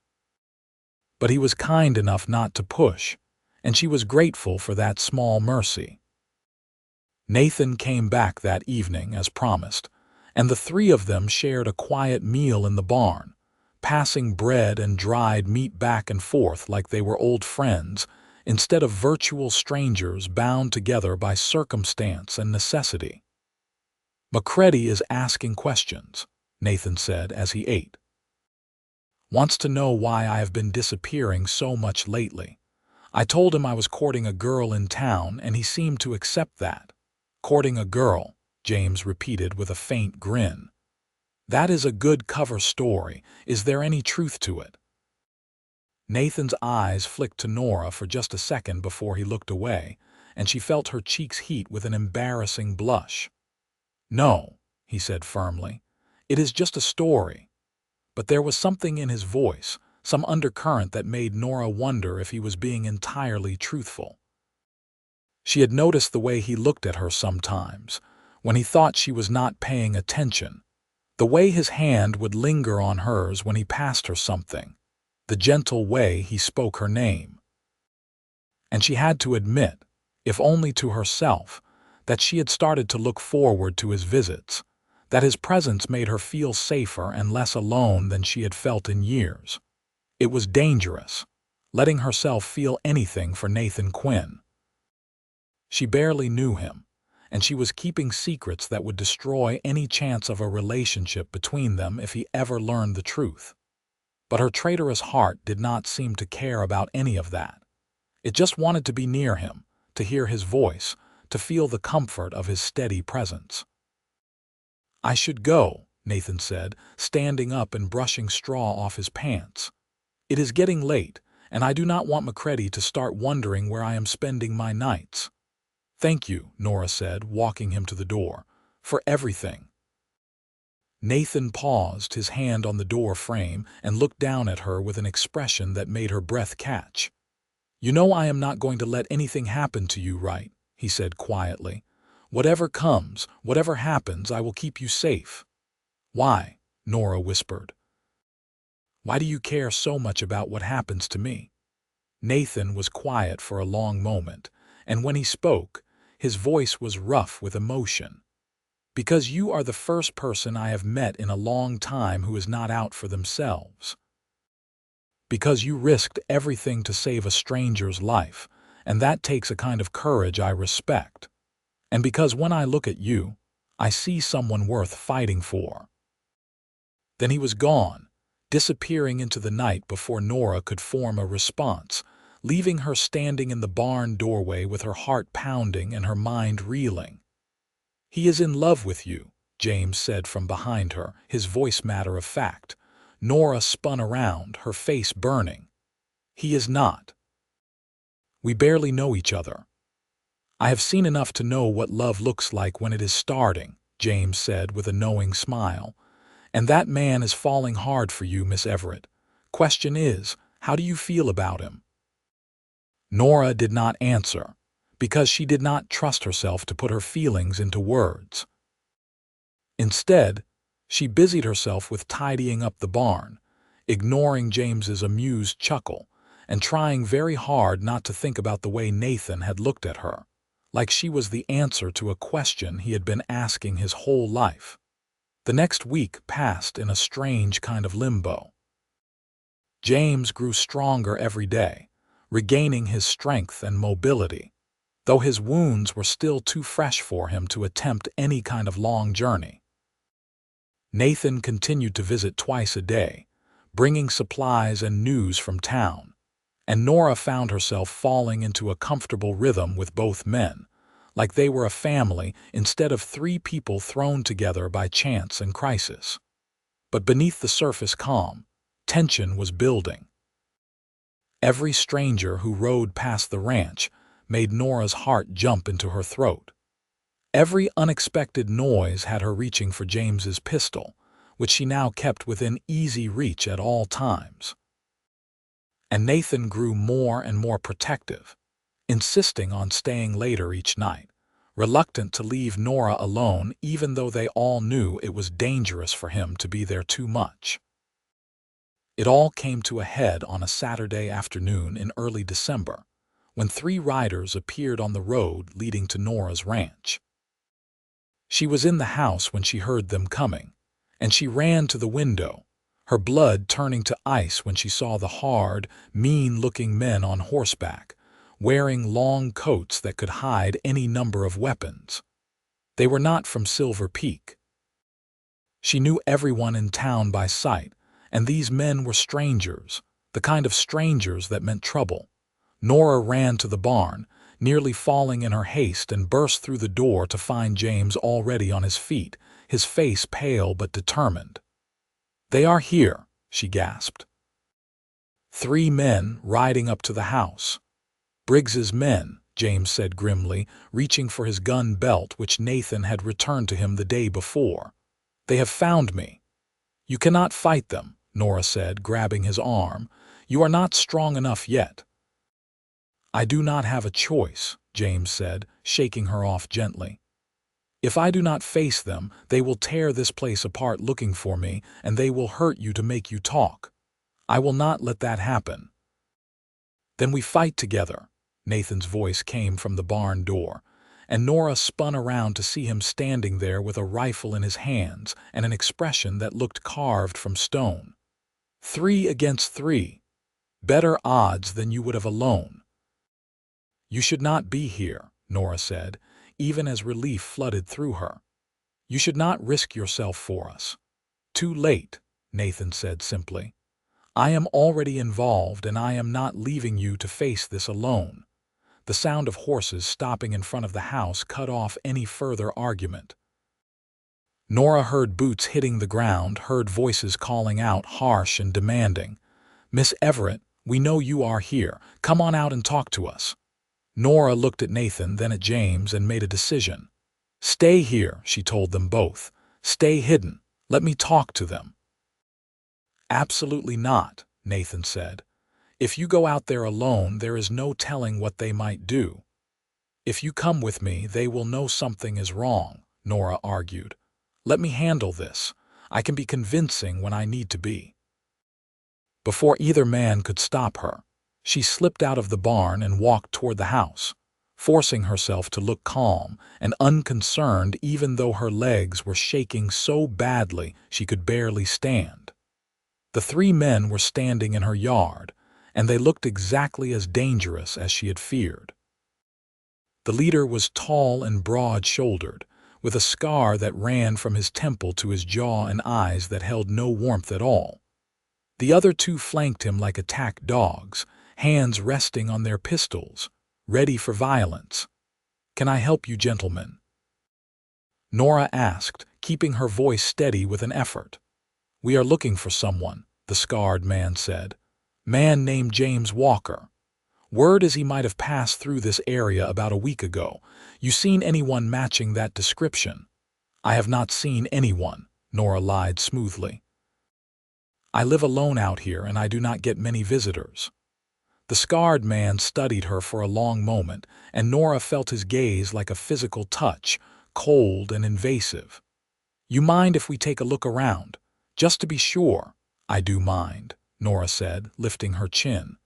But he was kind enough not to push, and she was grateful for that small mercy. Nathan came back that evening as promised, and the three of them shared a quiet meal in the barn, passing bread and dried meat back and forth like they were old friends instead of virtual strangers bound together by circumstance and necessity. "McCready is asking questions," Nathan said as he ate. "Wants to know why I have been disappearing so much lately. I told him I was courting a girl in town, and he seemed to accept that." "Courting a girl," James repeated with a faint grin. "That is a good cover story. Is there any truth to it?" Nathan's eyes flicked to Nora for just a second before he looked away, and she felt her cheeks heat with an embarrassing blush. "No," he said firmly. "It is just a story." But there was something in his voice, some undercurrent that made Nora wonder if he was being entirely truthful. She had noticed the way he looked at her sometimes, when he thought she was not paying attention, the way his hand would linger on hers when he passed her something, the gentle way he spoke her name. And she had to admit, if only to herself, that she had started to look forward to his visits, that his presence made her feel safer and less alone than she had felt in years. It was dangerous, letting herself feel anything for Nathan Quinn. She barely knew him, and she was keeping secrets that would destroy any chance of a relationship between them if he ever learned the truth. But her traitorous heart did not seem to care about any of that. It just wanted to be near him, to hear his voice, to feel the comfort of his steady presence. "I should go," Nathan said, standing up and brushing straw off his pants. "It is getting late, and I do not want McCready to start wondering where I am spending my nights." "Thank you," Nora said, walking him to the door, "for everything." Nathan paused, his hand on the door frame, and looked down at her with an expression that made her breath catch. "You know I am not going to let anything happen to you, right?" he said quietly. "Whatever comes, whatever happens, I will keep you safe." "Why?" Nora whispered. "Why do you care so much about what happens to me?" Nathan was quiet for a long moment, and when he spoke, his voice was rough with emotion. "Because you are the first person I have met in a long time who is not out for themselves. Because you risked everything to save a stranger's life, and that takes a kind of courage I respect. And because when I look at you, I see someone worth fighting for." Then he was gone, disappearing into the night before Nora could form a response, leaving her standing in the barn doorway with her heart pounding and her mind reeling. "He is in love with you," James said from behind her, his voice matter of fact. Nora spun around, her face burning. He is not. We barely know each other. I have seen enough to know what love looks like when it is starting, James said with a knowing smile. And that man is falling hard for you, Miss Everett. Question is, how do you feel about him? Nora did not answer, because she did not trust herself to put her feelings into words. Instead, she busied herself with tidying up the barn, ignoring James's amused chuckle, and trying very hard not to think about the way Nathan had looked at her, like she was the answer to a question he had been asking his whole life. The next week passed in a strange kind of limbo. James grew stronger every day, regaining his strength and mobility, though his wounds were still too fresh for him to attempt any kind of long journey. Nathan continued to visit twice a day, bringing supplies and news from town, and Nora found herself falling into a comfortable rhythm with both men, like they were a family instead of three people thrown together by chance and crisis. But beneath the surface calm, tension was building. Every stranger who rode past the ranch made Nora's heart jump into her throat. Every unexpected noise had her reaching for James's pistol, which she now kept within easy reach at all times. And Nathan grew more and more protective, insisting on staying later each night, reluctant to leave Nora alone even though they all knew it was dangerous for him to be there too much. It all came to a head on a Saturday afternoon in early December, when three riders appeared on the road leading to Nora's ranch. She was in the house when she heard them coming, and she ran to the window, her blood turning to ice when she saw the hard, mean-looking men on horseback, wearing long coats that could hide any number of weapons. They were not from Silver Peak. She knew everyone in town by sight, and these men were strangers, the kind of strangers that meant trouble. Nora ran to the barn, nearly falling in her haste, and burst through the door to find James already on his feet, his face pale but determined. "They are here," she gasped. Three men riding up to the house. "Briggs's men," James said grimly, reaching for his gun belt which Nathan had returned to him the day before. "They have found me." "You cannot fight them," Nora said, grabbing his arm. "You are not strong enough yet." "I do not have a choice," James said, shaking her off gently. "If I do not face them, they will tear this place apart looking for me, and they will hurt you to make you talk. I will not let that happen." "Then we fight together," Nathan's voice came from the barn door, and Nora spun around to see him standing there with a rifle in his hands and an expression that looked carved from stone. 3 against 3. Better odds than you would have alone. "You should not be here," Nora said, even as relief flooded through her. "You should not risk yourself for us." "Too late," Nathan said simply. "I am already involved, and I am not leaving you to face this alone." The sound of horses stopping in front of the house cut off any further argument. Nora heard boots hitting the ground, heard voices calling out, harsh and demanding. "Miss Everett, we know you are here. Come on out and talk to us." Nora looked at Nathan, then at James, and made a decision. "Stay here," she told them both. "Stay hidden. Let me talk to them." "Absolutely not," Nathan said. "If you go out there alone, there is no telling what they might do." "If you come with me, they will know something is wrong," Nora argued. "Let me handle this. I can be convincing when I need to be." Before either man could stop her, she slipped out of the barn and walked toward the house, forcing herself to look calm and unconcerned even though her legs were shaking so badly she could barely stand. The three men were standing in her yard, and they looked exactly as dangerous as she had feared. The leader was tall and broad-shouldered, with a scar that ran from his temple to his jaw and eyes that held no warmth at all. The other two flanked him like attack dogs, hands resting on their pistols, ready for violence. "Can I help you, gentlemen?" Nora asked, keeping her voice steady with an effort. "We are looking for someone," the scarred man said. "Man named James Walker. Word is he might have passed through this area about a week ago. You seen anyone matching that description?" "I have not seen anyone," Nora lied smoothly. "I live alone out here and I do not get many visitors." The scarred man studied her for a long moment, and Nora felt his gaze like a physical touch, cold and invasive. "You mind if we take a look around? Just to be sure." "I do mind," Nora said, lifting her chin.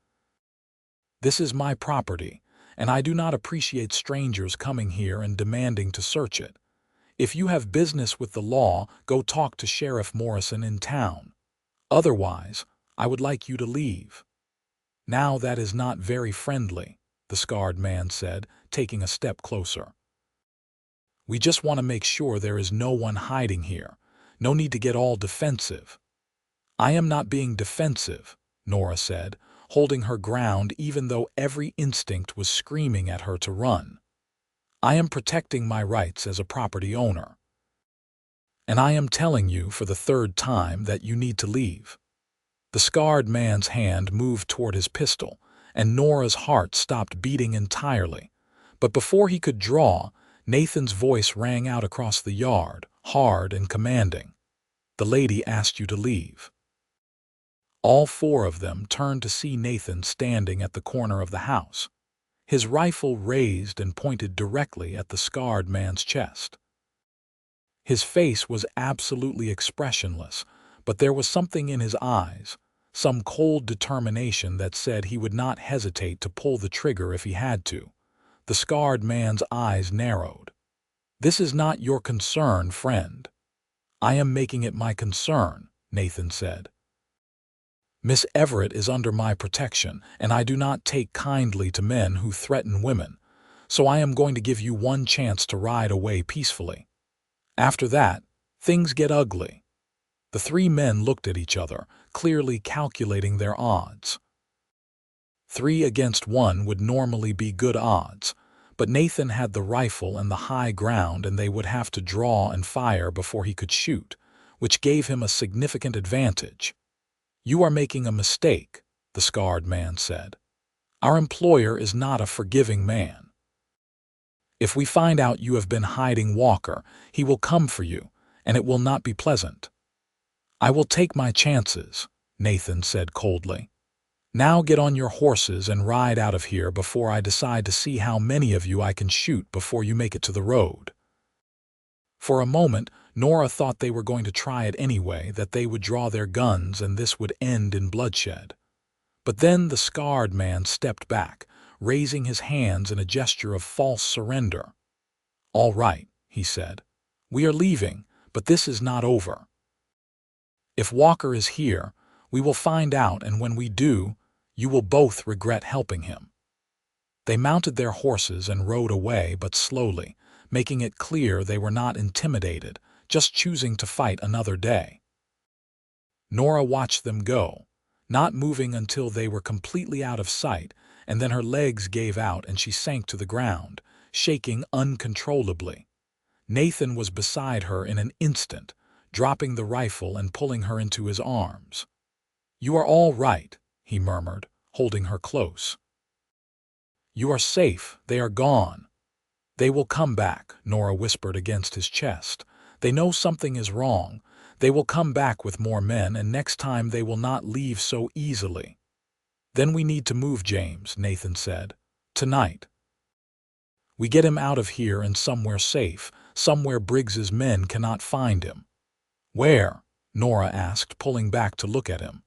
"This is my property, and I do not appreciate strangers coming here and demanding to search it. If you have business with the law, go talk to Sheriff Morrison in town. Otherwise, I would like you to leave." "Now that is not very friendly," the scarred man said, taking a step closer. "We just want to make sure there is no one hiding here. No need to get all defensive." "I am not being defensive," Nora said, holding her ground even though every instinct was screaming at her to run. "I am protecting my rights as a property owner. And I am telling you for the third time that you need to leave." The scarred man's hand moved toward his pistol, and Nora's heart stopped beating entirely. But before he could draw, Nathan's voice rang out across the yard, hard and commanding. "The lady asked you to leave." All four of them turned to see Nathan standing at the corner of the house, his rifle raised and pointed directly at the scarred man's chest. His face was absolutely expressionless, but there was something in his eyes, some cold determination that said he would not hesitate to pull the trigger if he had to. The scarred man's eyes narrowed. "This is not your concern, friend." "I am making it my concern," Nathan said. "Miss Everett is under my protection, and I do not take kindly to men who threaten women, so I am going to give you one chance to ride away peacefully. After that, things get ugly." The three men looked at each other, clearly calculating their odds. 3 against 1 would normally be good odds, but Nathan had the rifle and the high ground and they would have to draw and fire before he could shoot, which gave him a significant advantage. "You are making a mistake," the scarred man said. "Our employer is not a forgiving man. If we find out you have been hiding Walker, he will come for you, and it will not be pleasant." "I will take my chances," Nathan said coldly. "Now get on your horses and ride out of here before I decide to see how many of you I can shoot before you make it to the road." For a moment, Nora thought they were going to try it anyway, that they would draw their guns and this would end in bloodshed. But then the scarred man stepped back, raising his hands in a gesture of false surrender. "All right," he said. "We are leaving, but this is not over. If Walker is here, we will find out, and when we do, you will both regret helping him." They mounted their horses and rode away, but slowly, making it clear they were not intimidated, just choosing to fight another day. Nora watched them go, not moving until they were completely out of sight, and then her legs gave out and she sank to the ground, shaking uncontrollably. Nathan was beside her in an instant, dropping the rifle and pulling her into his arms. "You are all right," he murmured, holding her close. "You are safe, they are gone." "They will come back," Nora whispered against his chest. "They know something is wrong. They will come back with more men, and next time they will not leave so easily." "Then we need to move James," Nathan said. "Tonight. We get him out of here and somewhere safe, somewhere Briggs's men cannot find him." "Where?" Nora asked, pulling back to look at him.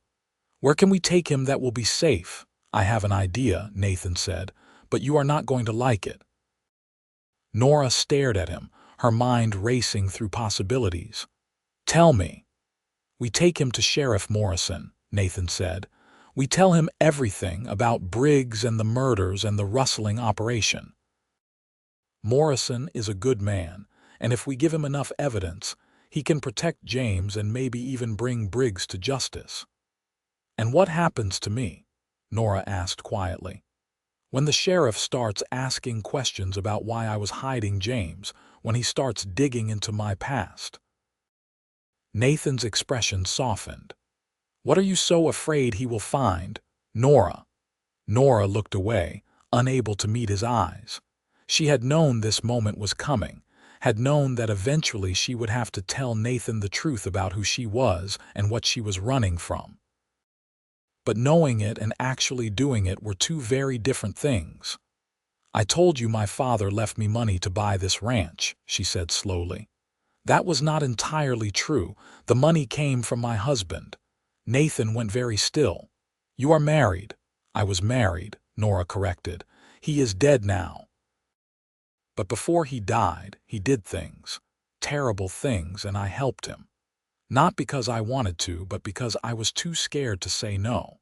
"Where can we take him that will be safe?" "I have an idea," Nathan said, "but you are not going to like it." Nora stared at him, her mind racing through possibilities. "Tell me." "We take him to Sheriff Morrison," Nathan said. "We tell him everything about Briggs and the murders and the rustling operation. Morrison is a good man, and if we give him enough evidence, he can protect James and maybe even bring Briggs to justice." "And what happens to me?" Nora asked quietly. "When the sheriff starts asking questions about why I was hiding James, when he starts digging into my past?" Nathan's expression softened. "What are you so afraid he will find, Nora?" Nora looked away, unable to meet his eyes. She had known this moment was coming, had known that eventually she would have to tell Nathan the truth about who she was and what she was running from. But knowing it and actually doing it were two very different things. "I told you my father left me money to buy this ranch," she said slowly. "That was not entirely true. The money came from my husband." Nathan went very still. "You are married." "I was married," Nora corrected. "He is dead now. But before he died, he did things, terrible things, and I helped him. Not because I wanted to, but because I was too scared to say no.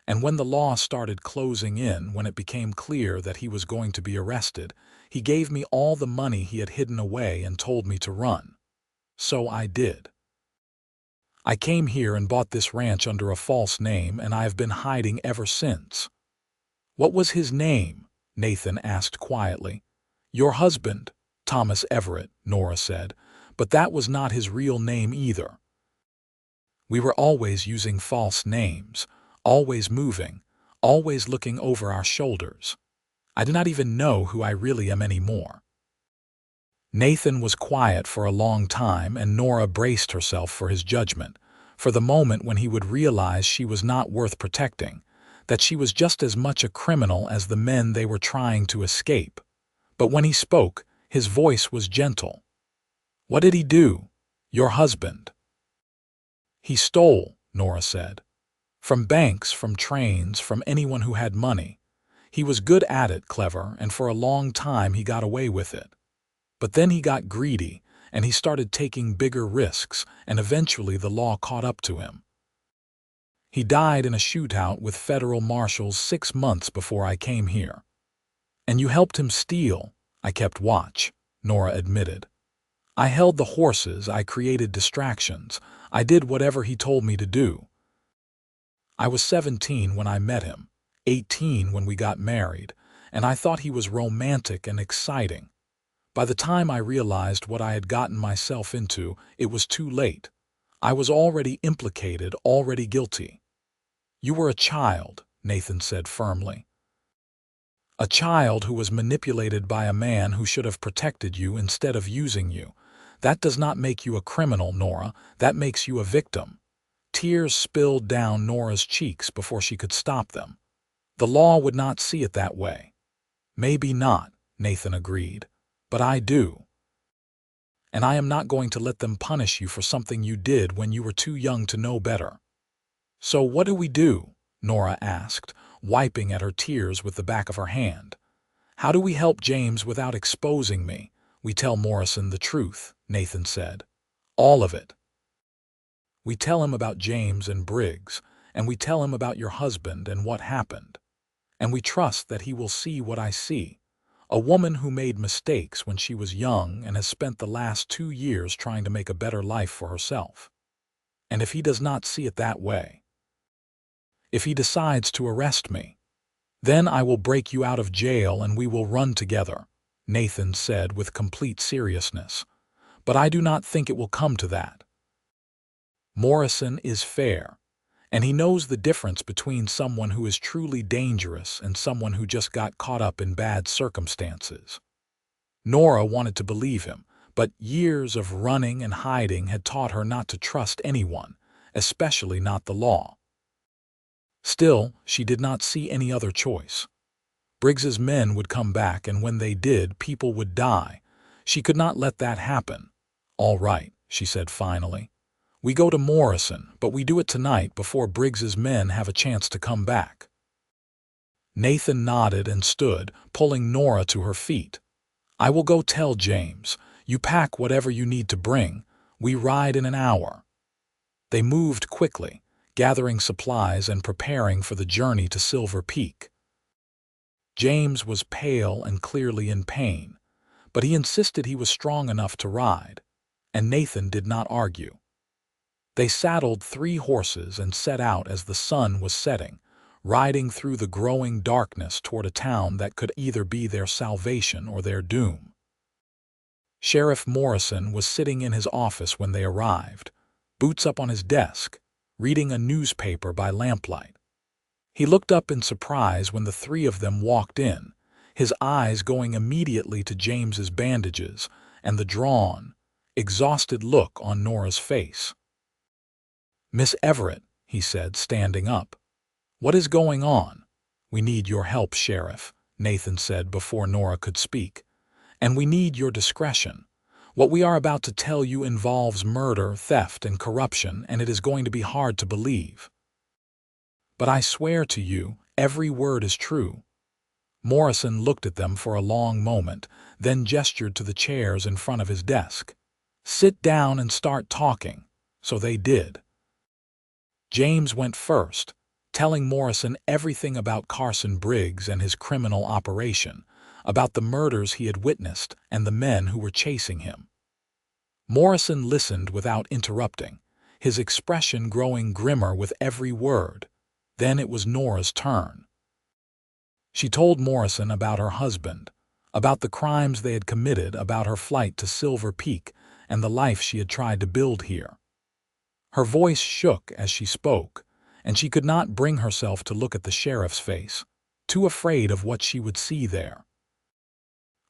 And when the law started closing in, when it became clear that he was going to be arrested, he gave me all the money he had hidden away and told me to run. So I did. I came here and bought this ranch under a false name, and I have been hiding ever since." "What was his name?" Nathan asked quietly. "Your husband, Thomas Everett," Nora said, "but that was not his real name either. We were always using false names, always moving, always looking over our shoulders. I do not even know who I really am anymore." Nathan was quiet for a long time, and Nora braced herself for his judgment, for the moment when he would realize she was not worth protecting, that she was just as much a criminal as the men they were trying to escape. But when he spoke, his voice was gentle. "What did he do, your husband?" "He stole," Nora said. "From banks, from trains, from anyone who had money. He was good at it, clever, and for a long time he got away with it. But then he got greedy, and he started taking bigger risks, and eventually the law caught up to him. He died in a shootout with federal marshals 6 months before I came here." "And you helped him steal." "I kept watch," Nora admitted. "I held the horses, I created distractions, I did whatever he told me to do. I was 17 when I met him, 18 when we got married, and I thought he was romantic and exciting. By the time I realized what I had gotten myself into, it was too late. I was already implicated, already guilty." "You were a child," Nathan said firmly. "A child who was manipulated by a man who should have protected you instead of using you. That does not make you a criminal, Nora. That makes you a victim." Tears spilled down Nora's cheeks before she could stop them. "The law would not see it that way." "Maybe not," Nathan agreed. "But I do. And I am not going to let them punish you for something you did when you were too young to know better." "So what do we do?" Nora asked, wiping at her tears with the back of her hand. "How do we help James without exposing me?" "We tell Morrison the truth," Nathan said. "All of it. We tell him about James and Briggs, and we tell him about your husband and what happened. And we trust that he will see what I see. A woman who made mistakes when she was young and has spent the last 2 years trying to make a better life for herself. And if he does not see it that way, if he decides to arrest me, then I will break you out of jail and we will run together," Nathan said with complete seriousness. "But I do not think it will come to that. Morrison is fair, and he knows the difference between someone who is truly dangerous and someone who just got caught up in bad circumstances." Nora wanted to believe him, but years of running and hiding had taught her not to trust anyone, especially not the law. Still, she did not see any other choice. Briggs's men would come back, and when they did, people would die. She could not let that happen. "All right," she said finally. "We go to Morrison, but we do it tonight before Briggs's men have a chance to come back." Nathan nodded and stood, pulling Nora to her feet. "I will go tell James. You pack whatever you need to bring. We ride in an hour." They moved quickly, gathering supplies and preparing for the journey to Silver Peak. James was pale and clearly in pain, but he insisted he was strong enough to ride, and Nathan did not argue. They saddled 3 horses and set out as the sun was setting, riding through the growing darkness toward a town that could either be their salvation or their doom. Sheriff Morrison was sitting in his office when they arrived, boots up on his desk, reading a newspaper by lamplight. He looked up in surprise when the three of them walked in, his eyes going immediately to James's bandages and the drawn, exhausted look on Nora's face. "Miss Everett," he said, standing up. "What is going on?" "We need your help, Sheriff," Nathan said before Nora could speak. "And we need your discretion. What we are about to tell you involves murder, theft, and corruption, and it is going to be hard to believe. But I swear to you, every word is true." Morrison looked at them for a long moment, then gestured to the chairs in front of his desk. "Sit down and start talking." So they did. James went first, telling Morrison everything about Carson Briggs and his criminal operation, about the murders he had witnessed and the men who were chasing him. Morrison listened without interrupting, his expression growing grimmer with every word. Then it was Nora's turn. She told Morrison about her husband, about the crimes they had committed, about her flight to Silver Peak and the life she had tried to build here. Her voice shook as she spoke, and she could not bring herself to look at the sheriff's face, too afraid of what she would see there.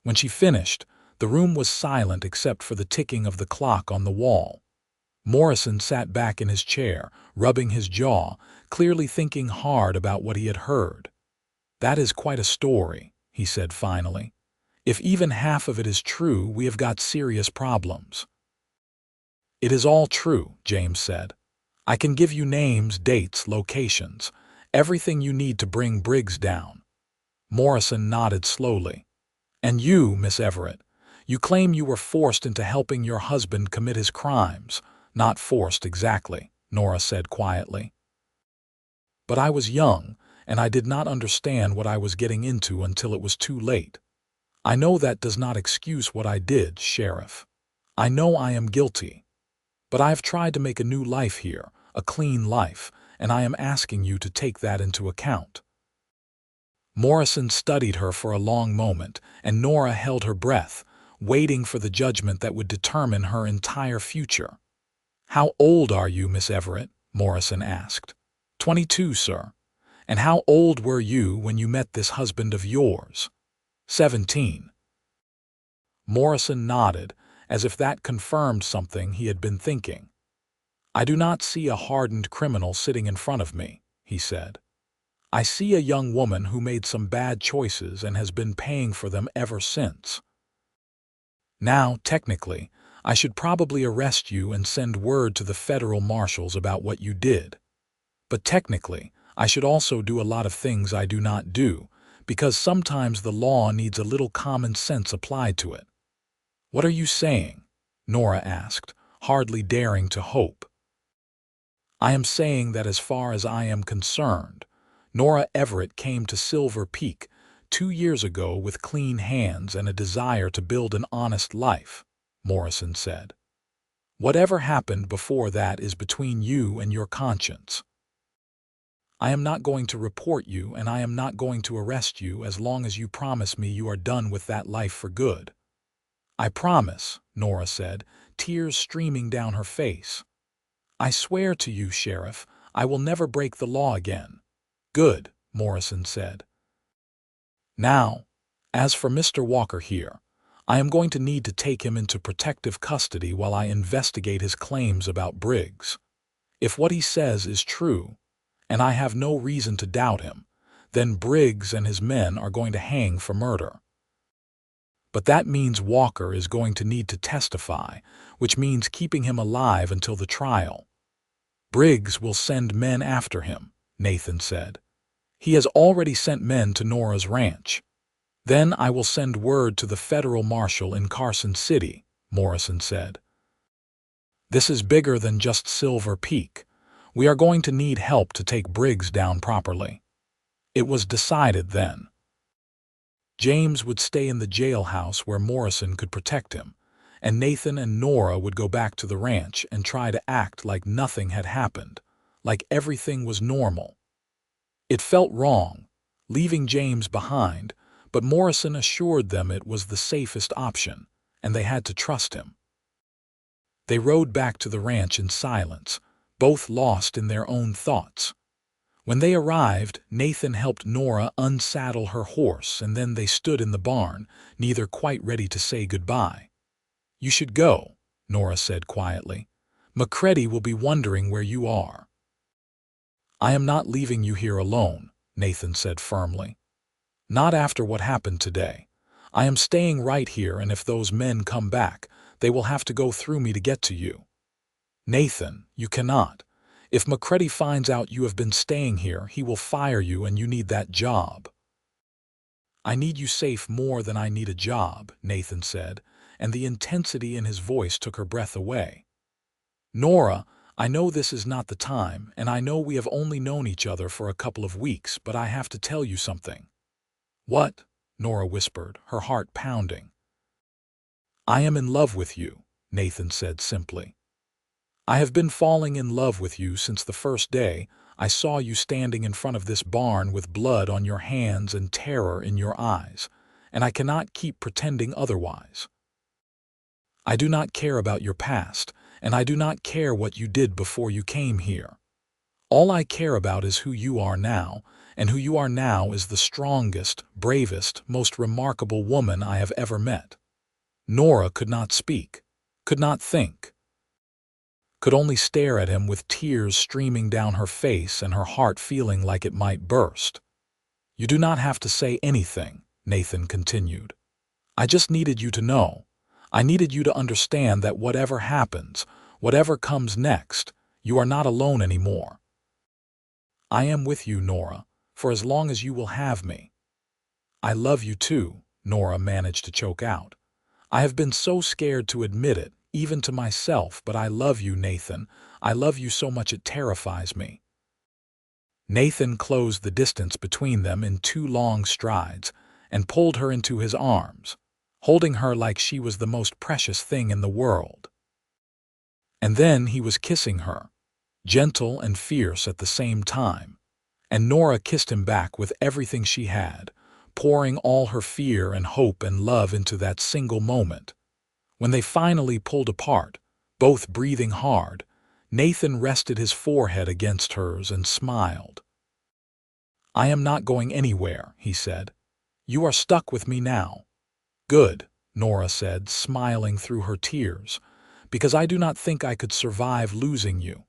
When she finished, the room was silent except for the ticking of the clock on the wall. Morrison sat back in his chair, rubbing his jaw, clearly thinking hard about what he had heard. "That is quite a story," he said finally. "If even half of it is true, we have got serious problems." "It is all true," James said. "I can give you names, dates, locations, everything you need to bring Briggs down." Morrison nodded slowly. "And you, Miss Everett, you claim you were forced into helping your husband commit his crimes." "Not forced exactly," Nora said quietly. "But I was young, and I did not understand what I was getting into until it was too late. I know that does not excuse what I did, Sheriff. I know I am guilty. But I have tried to make a new life here, a clean life, and I am asking you to take that into account." Morrison studied her for a long moment, and Nora held her breath, waiting for the judgment that would determine her entire future. "How old are you, Miss Everett?" Morrison asked. 22, sir. "And how old were you when you met this husband of yours?" 17. Morrison nodded, as if that confirmed something he had been thinking. "I do not see a hardened criminal sitting in front of me," he said. "I see a young woman who made some bad choices and has been paying for them ever since. Now, technically, I should probably arrest you and send word to the federal marshals about what you did. But technically, I should also do a lot of things I do not do, because sometimes the law needs a little common sense applied to it." "What are you saying?" Nora asked, hardly daring to hope. "I am saying that as far as I am concerned, Nora Everett came to Silver Peak 2 years ago with clean hands and a desire to build an honest life," Morrison said. "Whatever happened before that is between you and your conscience. I am not going to report you, and I am not going to arrest you as long as you promise me you are done with that life for good." "I promise," Nora said, tears streaming down her face. "I swear to you, Sheriff, I will never break the law again." "Good," Morrison said. "Now, as for Mr. Walker here, I am going to need to take him into protective custody while I investigate his claims about Briggs. If what he says is true, and I have no reason to doubt him, then Briggs and his men are going to hang for murder. But that means Walker is going to need to testify, which means keeping him alive until the trial. Briggs will send men after him," Nathan said. "He has already sent men to Nora's ranch. Then I will send word to the federal marshal in Carson City," Morrison said. "This is bigger than just Silver Peak. We are going to need help to take Briggs down properly." It was decided then. James would stay in the jailhouse where Morrison could protect him, and Nathan and Nora would go back to the ranch and try to act like nothing had happened, like everything was normal. It felt wrong, leaving James behind, but Morrison assured them it was the safest option, and they had to trust him. They rode back to the ranch in silence, both lost in their own thoughts. When they arrived, Nathan helped Nora unsaddle her horse, and then they stood in the barn, neither quite ready to say goodbye. "You should go," Nora said quietly. "McCready will be wondering where you are." "I am not leaving you here alone," Nathan said firmly. "Not after what happened today. I am staying right here, and if those men come back, they will have to go through me to get to you." "Nathan, you cannot. If McCready finds out you have been staying here, he will fire you, and you need that job." "I need you safe more than I need a job," Nathan said, and the intensity in his voice took her breath away. "Nora, I know this is not the time, and I know we have only known each other for a couple of weeks, but I have to tell you something." "What?" Nora whispered, her heart pounding. "I am in love with you," Nathan said simply. "I have been falling in love with you since the first day I saw you standing in front of this barn with blood on your hands and terror in your eyes, and I cannot keep pretending otherwise. I do not care about your past, and I do not care what you did before you came here. All I care about is who you are now, and who you are now is the strongest, bravest, most remarkable woman I have ever met." Nora could not speak, could not think, could only stare at him with tears streaming down her face and her heart feeling like it might burst. "You do not have to say anything," Nathan continued. "I just needed you to know. I needed you to understand that whatever happens, whatever comes next, you are not alone anymore. I am with you, Nora, for as long as you will have me." "I love you too," Nora managed to choke out. "I have been so scared to admit it, even to myself, but I love you, Nathan. I love you so much it terrifies me." Nathan closed the distance between them in 2 long strides and pulled her into his arms, holding her like she was the most precious thing in the world. And then he was kissing her, gentle and fierce at the same time, and Nora kissed him back with everything she had, pouring all her fear and hope and love into that single moment. When they finally pulled apart, both breathing hard, Nathan rested his forehead against hers and smiled. "I am not going anywhere," he said. "You are stuck with me now." "Good," Nora said, smiling through her tears, "because I do not think I could survive losing you."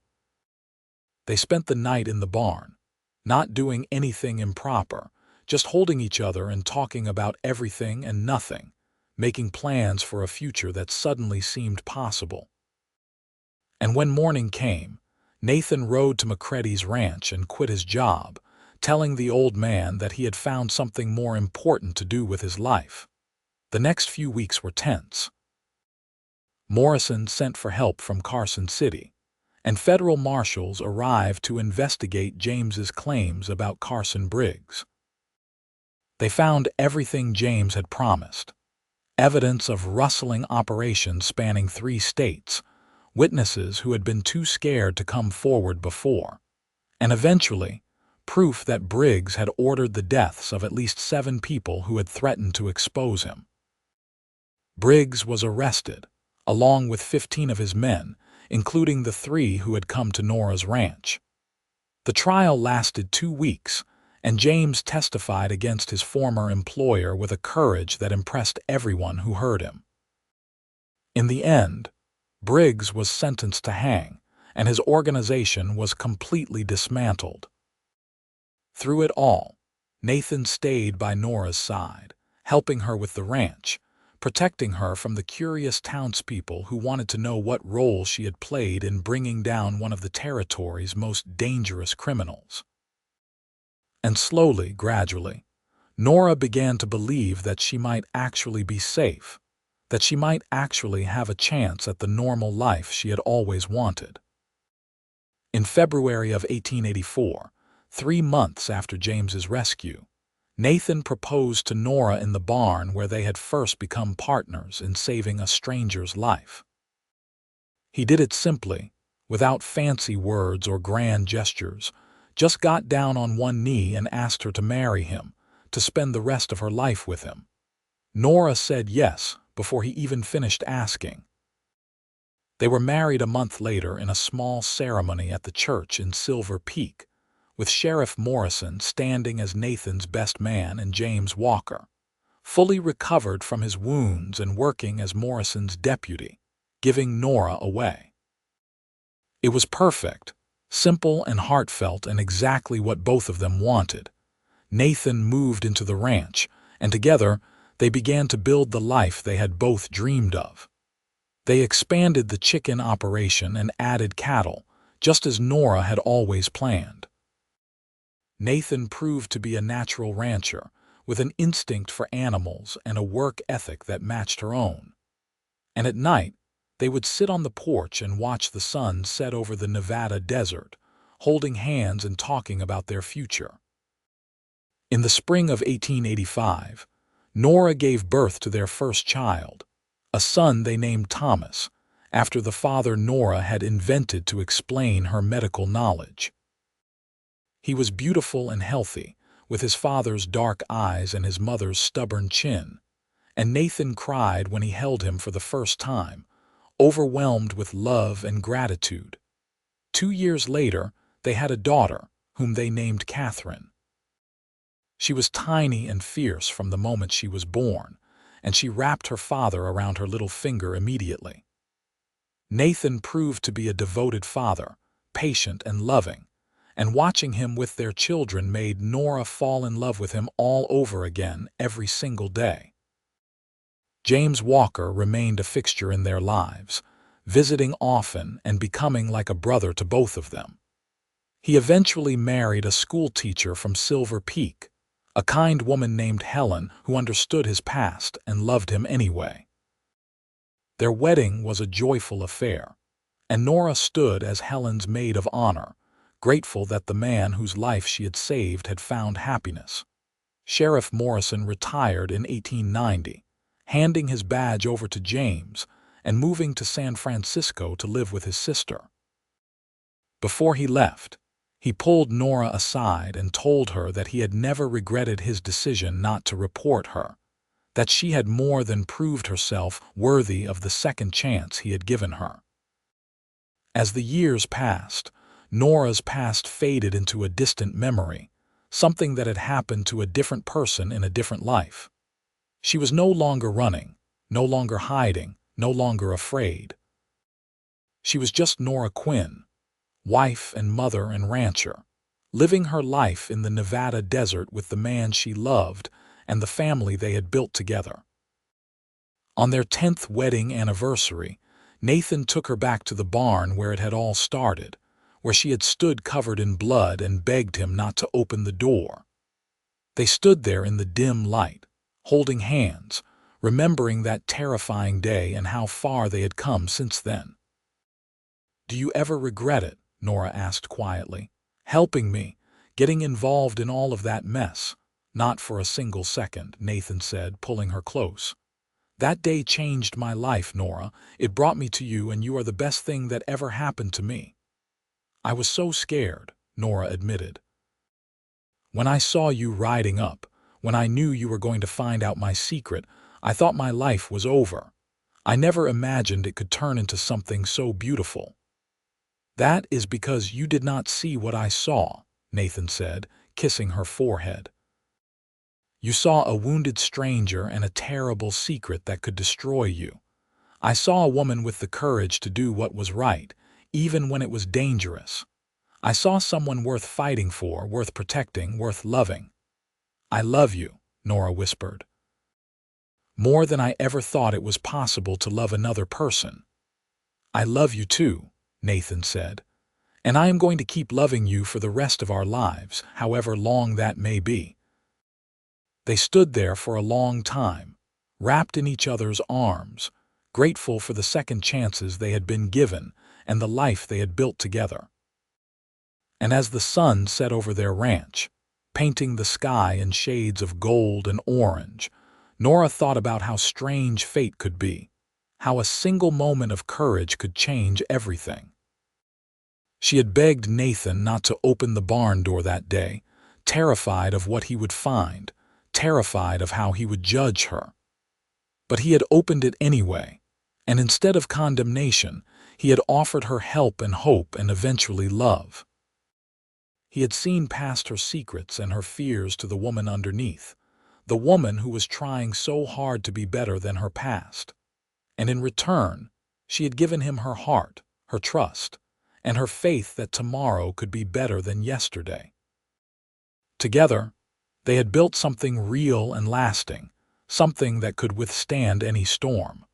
They spent the night in the barn, not doing anything improper, just holding each other and talking about everything and nothing, making plans for a future that suddenly seemed possible. And when morning came, Nathan rode to McCready's ranch and quit his job, telling the old man that he had found something more important to do with his life. The next few weeks were tense. Morrison sent for help from Carson City, and federal marshals arrived to investigate James's claims about Carson Briggs. They found everything James had promised: evidence of rustling operations spanning 3 states, witnesses who had been too scared to come forward before, and eventually, proof that Briggs had ordered the deaths of at least 7 people who had threatened to expose him. Briggs was arrested, along with 15 of his men, including the 3 who had come to Nora's ranch. The trial lasted 2 weeks, and James testified against his former employer with a courage that impressed everyone who heard him. In the end, Briggs was sentenced to hang, and his organization was completely dismantled. Through it all, Nathan stayed by Nora's side, helping her with the ranch, protecting her from the curious townspeople who wanted to know what role she had played in bringing down one of the territory's most dangerous criminals. And slowly, gradually, Nora began to believe that she might actually be safe, that she might actually have a chance at the normal life she had always wanted. In February of 1884, 3 months after James's rescue, Nathan proposed to Nora in the barn where they had first become partners in saving a stranger's life. He did it simply, without fancy words or grand gestures, just got down on one knee and asked her to marry him, to spend the rest of her life with him. Nora said yes before he even finished asking. They were married a month later in a small ceremony at the church in Silver Peak, with Sheriff Morrison standing as Nathan's best man and James Walker, fully recovered from his wounds and working as Morrison's deputy, giving Nora away. It was perfect, simple and heartfelt, and exactly what both of them wanted. Nathan moved into the ranch, and together they began to build the life they had both dreamed of. They expanded the chicken operation and added cattle, just as Nora had always planned. Nathan proved to be a natural rancher, with an instinct for animals and a work ethic that matched her own. And at night, they would sit on the porch and watch the sun set over the Nevada desert, holding hands and talking about their future. In the spring of 1885, Nora gave birth to their first child, a son they named Thomas, after the father Nora had invented to explain her medical knowledge. He was beautiful and healthy, with his father's dark eyes and his mother's stubborn chin, and Nathan cried when he held him for the first time, overwhelmed with love and gratitude. 2 years later, they had a daughter, whom they named Catherine. She was tiny and fierce from the moment she was born, and she wrapped her father around her little finger immediately. Nathan proved to be a devoted father, patient and loving, and watching him with their children made Nora fall in love with him all over again every single day. James Walker remained a fixture in their lives, visiting often and becoming like a brother to both of them. He eventually married a school teacher from Silver Peak, a kind woman named Helen who understood his past and loved him anyway. Their wedding was a joyful affair, and Nora stood as Helen's maid of honor, grateful that the man whose life she had saved had found happiness. Sheriff Morrison retired in 1890, handing his badge over to James and moving to San Francisco to live with his sister. Before he left, he pulled Nora aside and told her that he had never regretted his decision not to report her, that she had more than proved herself worthy of the second chance he had given her. As the years passed, Nora's past faded into a distant memory, something that had happened to a different person in a different life. She was no longer running, no longer hiding, no longer afraid. She was just Nora Quinn, wife and mother and rancher, living her life in the Nevada desert with the man she loved and the family they had built together. On their 10th wedding anniversary, Nathan took her back to the barn where it had all started, where she had stood covered in blood and begged him not to open the door. They stood there in the dim light, holding hands, remembering that terrifying day and how far they had come since then. "Do you ever regret it?" Nora asked quietly. "Helping me, getting involved in all of that mess?" "Not for a single second," Nathan said, pulling her close. "That day changed my life, Nora. It brought me to you, and you are the best thing that ever happened to me." "I was so scared," Nora admitted. "When I saw you riding up, when I knew you were going to find out my secret, I thought my life was over. I never imagined it could turn into something so beautiful." "That is because you did not see what I saw," Nathan said, kissing her forehead. "You saw a wounded stranger and a terrible secret that could destroy you. I saw a woman with the courage to do what was right, even when it was dangerous. I saw someone worth fighting for, worth protecting, worth loving." "I love you," Nora whispered. "More than I ever thought it was possible to love another person." "I love you too," Nathan said, "and I am going to keep loving you for the rest of our lives, however long that may be." They stood there for a long time, wrapped in each other's arms, grateful for the second chances they had been given and the life they had built together. And as the sun set over their ranch, painting the sky in shades of gold and orange, Nora thought about how strange fate could be, how a single moment of courage could change everything. She had begged Nathan not to open the barn door that day, terrified of what he would find, terrified of how he would judge her. But he had opened it anyway, and instead of condemnation, He had offered her help and hope and eventually love. He had seen past her secrets and her fears to the woman underneath, the woman who was trying so hard to be better than her past. And in return, she had given him her heart, her trust, and her faith that tomorrow could be better than yesterday. Together, they had built something real and lasting, something that could withstand any storm.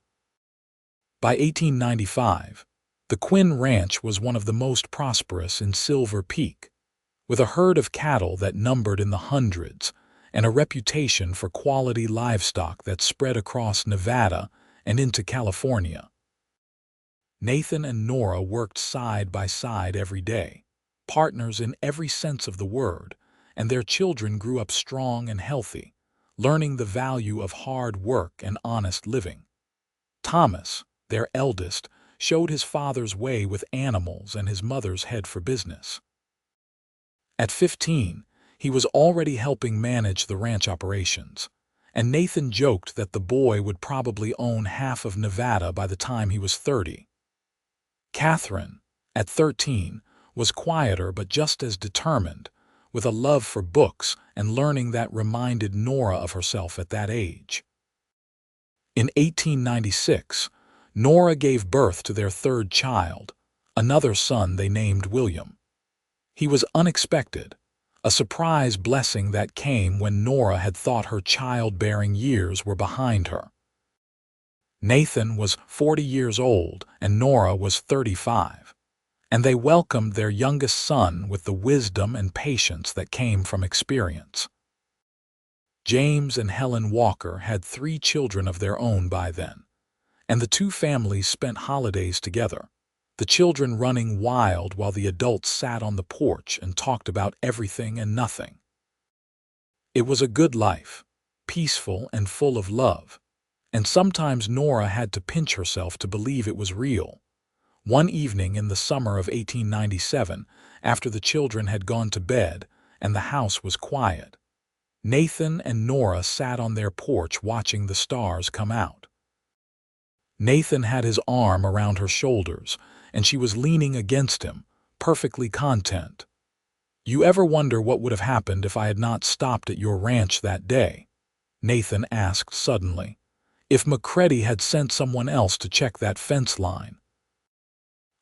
By 1895, the Quinn Ranch was one of the most prosperous in Silver Peak, with a herd of cattle that numbered in the hundreds and a reputation for quality livestock that spread across Nevada and into California. Nathan and Nora worked side by side every day, partners in every sense of the word, and their children grew up strong and healthy, learning the value of hard work and honest living. Thomas, their eldest, showed his father's way with animals and his mother's head for business. At 15, he was already helping manage the ranch operations, and Nathan joked that the boy would probably own half of Nevada by the time he was 30. Catherine, at 13, was quieter but just as determined, with a love for books and learning that reminded Nora of herself at that age. In 1896, Nora gave birth to their third child, another son they named William. He was unexpected, a surprise blessing that came when Nora had thought her childbearing years were behind her. Nathan was 40 years old and Nora was 35, and they welcomed their youngest son with the wisdom and patience that came from experience. James and Helen Walker had 3 children of their own by then, and the two families spent holidays together, the children running wild while the adults sat on the porch and talked about everything and nothing. It was a good life, peaceful and full of love, and sometimes Nora had to pinch herself to believe it was real. One evening in the summer of 1897, after the children had gone to bed and the house was quiet, Nathan and Nora sat on their porch watching the stars come out. Nathan had his arm around her shoulders, and she was leaning against him, perfectly content. "You ever wonder what would have happened if I had not stopped at your ranch that day?" Nathan asked suddenly. "If McCready had sent someone else to check that fence line?"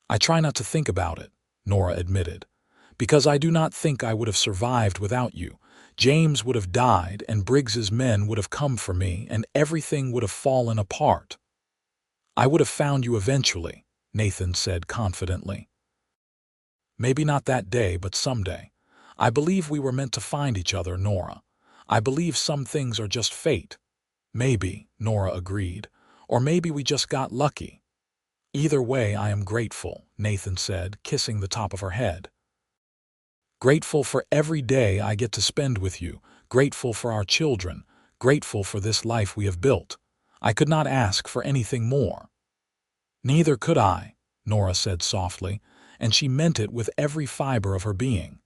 "I try not to think about it," Nora admitted, "because I do not think I would have survived without you. James would have died, and Briggs's men would have come for me, and everything would have fallen apart." "I would have found you eventually," Nathan said confidently. "Maybe not that day, but someday. I believe we were meant to find each other, Nora. I believe some things are just fate." "Maybe," Nora agreed, "or maybe we just got lucky." "Either way, I am grateful," Nathan said, kissing the top of her head. "Grateful for every day I get to spend with you, grateful for our children, grateful for this life we have built. I could not ask for anything more." "Neither could I," Nora said softly, and she meant it with every fiber of her being.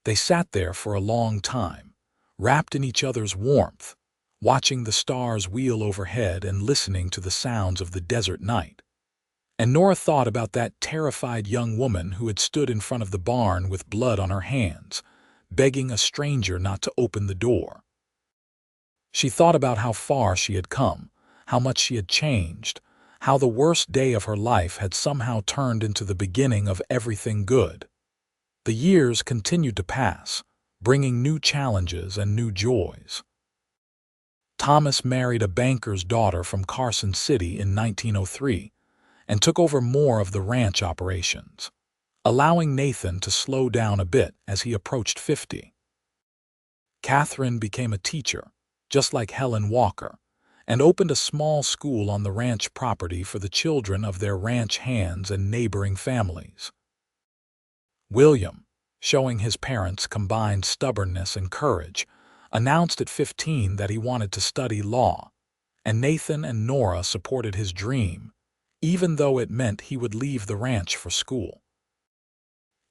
They sat there for a long time, wrapped in each other's warmth, watching the stars wheel overhead and listening to the sounds of the desert night. And Nora thought about that terrified young woman who had stood in front of the barn with blood on her hands, begging a stranger not to open the door. She thought about how far she had come, how much she had changed, how the worst day of her life had somehow turned into the beginning of everything good. The years continued to pass, bringing new challenges and new joys. Thomas married a banker's daughter from Carson City in 1903 and took over more of the ranch operations, allowing Nathan to slow down a bit as he approached 50. Catherine became a teacher, just like Helen Walker, and opened a small school on the ranch property for the children of their ranch hands and neighboring families. William, showing his parents combined stubbornness and courage, announced at 15 that he wanted to study law, and Nathan and Nora supported his dream, even though it meant he would leave the ranch for school.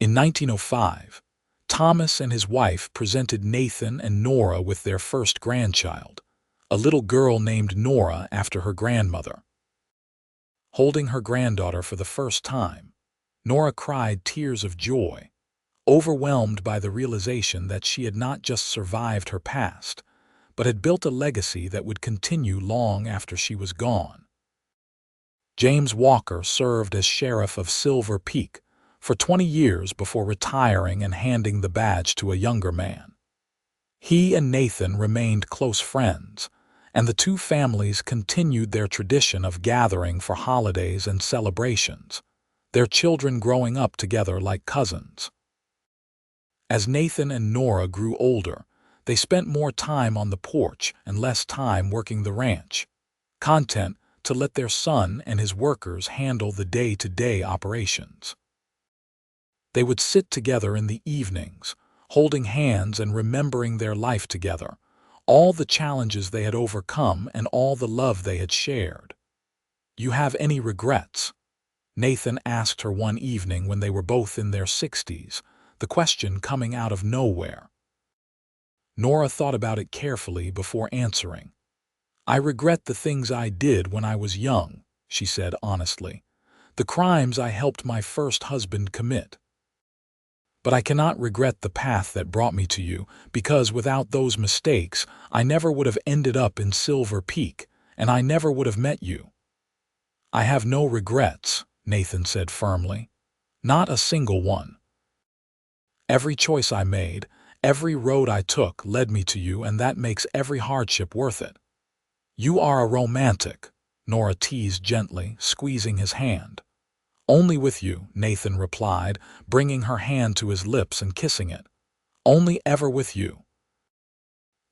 In 1905, Thomas and his wife presented Nathan and Nora with their first grandchild, a little girl named Nora after her grandmother. holding her granddaughter for the first time. Nora cried tears of joy, overwhelmed by the realization that she had not just survived her past, but had built a legacy that would continue long after she was gone. James Walker served as sheriff of Silver Peak for 20 years before retiring and handing the badge to a younger man. He and Nathan remained close friends, and the two families continued their tradition of gathering for holidays and celebrations, their children growing up together like cousins. As Nathan and Nora grew older, they spent more time on the porch and less time working the ranch, content to let their son and his workers handle the day-to-day operations. They would sit together in the evenings, holding hands and remembering their life together, all the challenges they had overcome and all the love they had shared. "You have any regrets?" Nathan asked her one evening when they were both in their 60s, the question coming out of nowhere. Nora thought about it carefully before answering. "I regret the things I did when I was young," she said honestly, "the crimes I helped my first husband commit. But I cannot regret the path that brought me to you, because without those mistakes, I never would have ended up in Silver Peak, and I never would have met you." "I have no regrets," Nathan said firmly. "Not a single one. Every choice I made, every road I took led me to you, and that makes every hardship worth it." "You are a romantic," Nora teased gently, squeezing his hand. "Only with you," Nathan replied, bringing her hand to his lips and kissing it. "Only ever with you."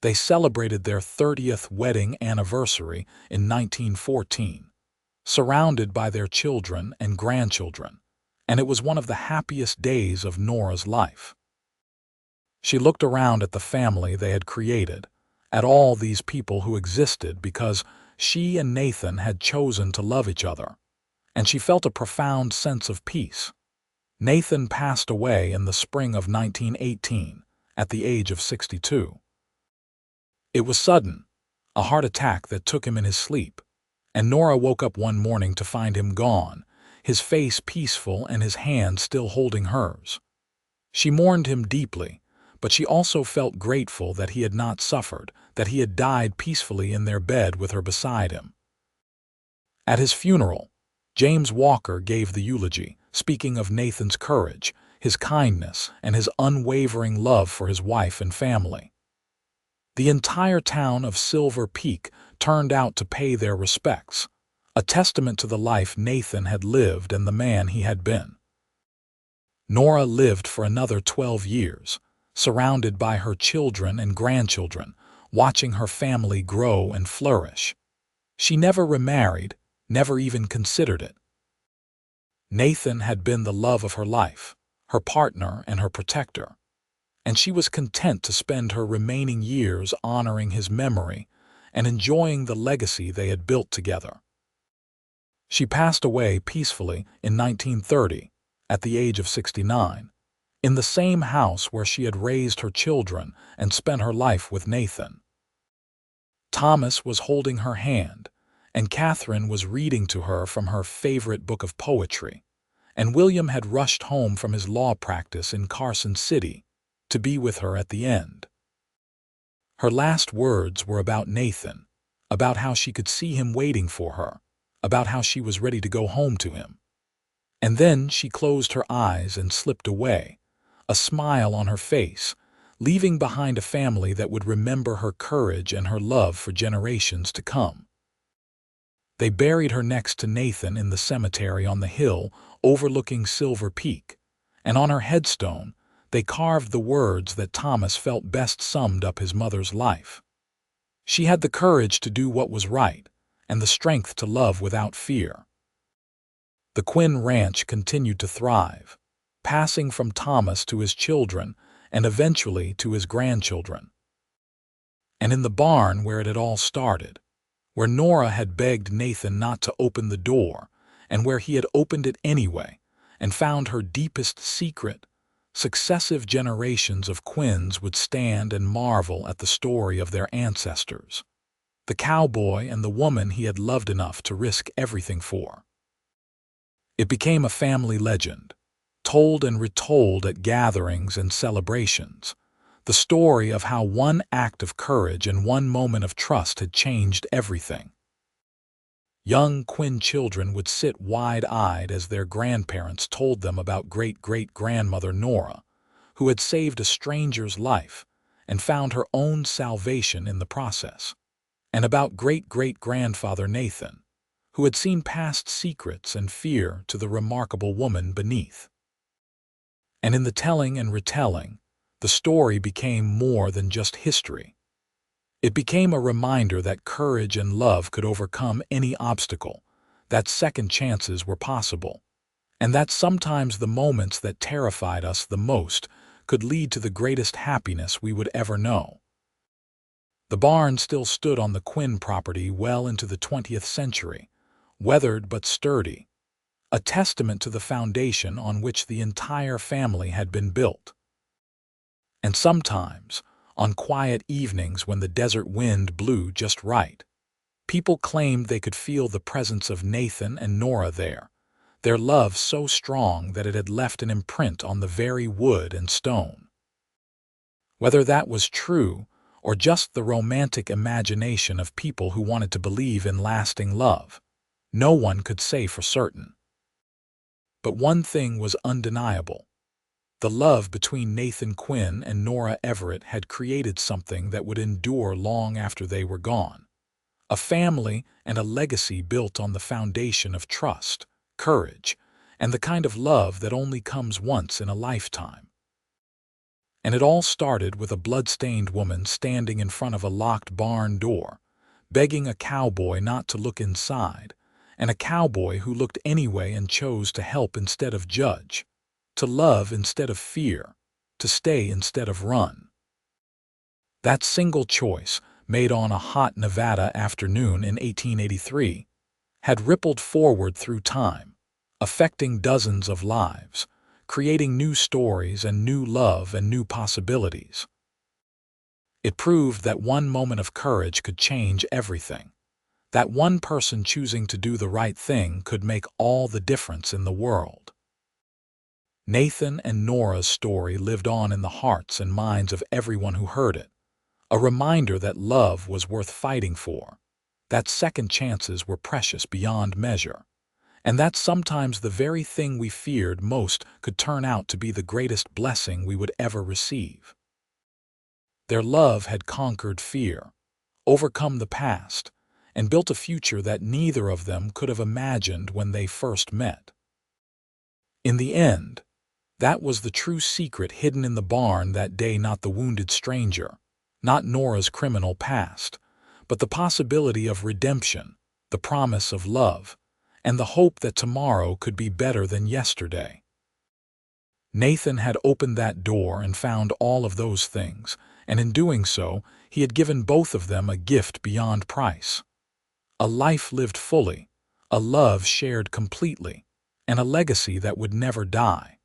They celebrated their 30th wedding anniversary in 1914, surrounded by their children and grandchildren, and it was one of the happiest days of Nora's life. She looked around at the family they had created, at all these people who existed because she and Nathan had chosen to love each other, and she felt a profound sense of peace. Nathan passed away in the spring of 1918, at the age of 62. It was sudden, a heart attack that took him in his sleep, and Nora woke up one morning to find him gone, his face peaceful and his hand still holding hers. She mourned him deeply, but she also felt grateful that he had not suffered, that he had died peacefully in their bed with her beside him. At his funeral, James Walker gave the eulogy, speaking of Nathan's courage, his kindness, and his unwavering love for his wife and family. The entire town of Silver Peak turned out to pay their respects, a testament to the life Nathan had lived and the man he had been. Nora lived for another 12 years, surrounded by her children and grandchildren, watching her family grow and flourish. She never remarried, never even considered it. Nathan had been the love of her life, her partner and her protector, and she was content to spend her remaining years honoring his memory and enjoying the legacy they had built together. She passed away peacefully in 1930, at the age of 69, in the same house where she had raised her children and spent her life with Nathan. Thomas was holding her hand, and Catherine was reading to her from her favorite book of poetry, and William had rushed home from his law practice in Carson City to be with her at the end. Her last words were about Nathan, about how she could see him waiting for her, about how she was ready to go home to him. And then she closed her eyes and slipped away, a smile on her face, leaving behind a family that would remember her courage and her love for generations to come. They buried her next to Nathan in the cemetery on the hill overlooking Silver Peak, and on her headstone, they carved the words that Thomas felt best summed up his mother's life. She had the courage to do what was right, and the strength to love without fear. The Quinn Ranch continued to thrive, passing from Thomas to his children and eventually to his grandchildren. And in the barn where it had all started, where Nora had begged Nathan not to open the door, and where he had opened it anyway, and found her deepest secret, successive generations of Quinns would stand and marvel at the story of their ancestors, the cowboy and the woman he had loved enough to risk everything for. It became a family legend, told and retold at gatherings and celebrations. The story of how one act of courage and one moment of trust had changed everything. Young Quinn children would sit wide-eyed as their grandparents told them about great-great-grandmother Nora, who had saved a stranger's life and found her own salvation in the process, and about great-great-grandfather Nathan, who had seen past secrets and fear to the remarkable woman beneath. And in the telling and retelling, the story became more than just history. It became a reminder that courage and love could overcome any obstacle, that second chances were possible, and that sometimes the moments that terrified us the most could lead to the greatest happiness we would ever know. The barn still stood on the Quinn property well into the 20th century, weathered but sturdy, a testament to the foundation on which the entire family had been built. And sometimes, on quiet evenings when the desert wind blew just right, people claimed they could feel the presence of Nathan and Nora there, their love so strong that it had left an imprint on the very wood and stone. Whether that was true or just the romantic imagination of people who wanted to believe in lasting love, no one could say for certain. But one thing was undeniable. The love between Nathan Quinn and Nora Everett had created something that would endure long after they were gone. A family and a legacy built on the foundation of trust, courage, and the kind of love that only comes once in a lifetime. And it all started with a blood-stained woman standing in front of a locked barn door, begging a cowboy not to look inside, and a cowboy who looked anyway and chose to help instead of judge, to love instead of fear, to stay instead of run. That single choice, made on a hot Nevada afternoon in 1883, had rippled forward through time, affecting dozens of lives, creating new stories and new love and new possibilities. It proved that one moment of courage could change everything, that one person choosing to do the right thing could make all the difference in the world. Nathan and Nora's story lived on in the hearts and minds of everyone who heard it, a reminder that love was worth fighting for, that second chances were precious beyond measure, and that sometimes the very thing we feared most could turn out to be the greatest blessing we would ever receive. Their love had conquered fear, overcome the past, and built a future that neither of them could have imagined when they first met. In the end, that was the true secret hidden in the barn that day, not the wounded stranger, not Nora's criminal past, but the possibility of redemption, the promise of love, and the hope that tomorrow could be better than yesterday. Nathan had opened that door and found all of those things, and in doing so, he had given both of them a gift beyond price. A life lived fully, a love shared completely, and a legacy that would never die.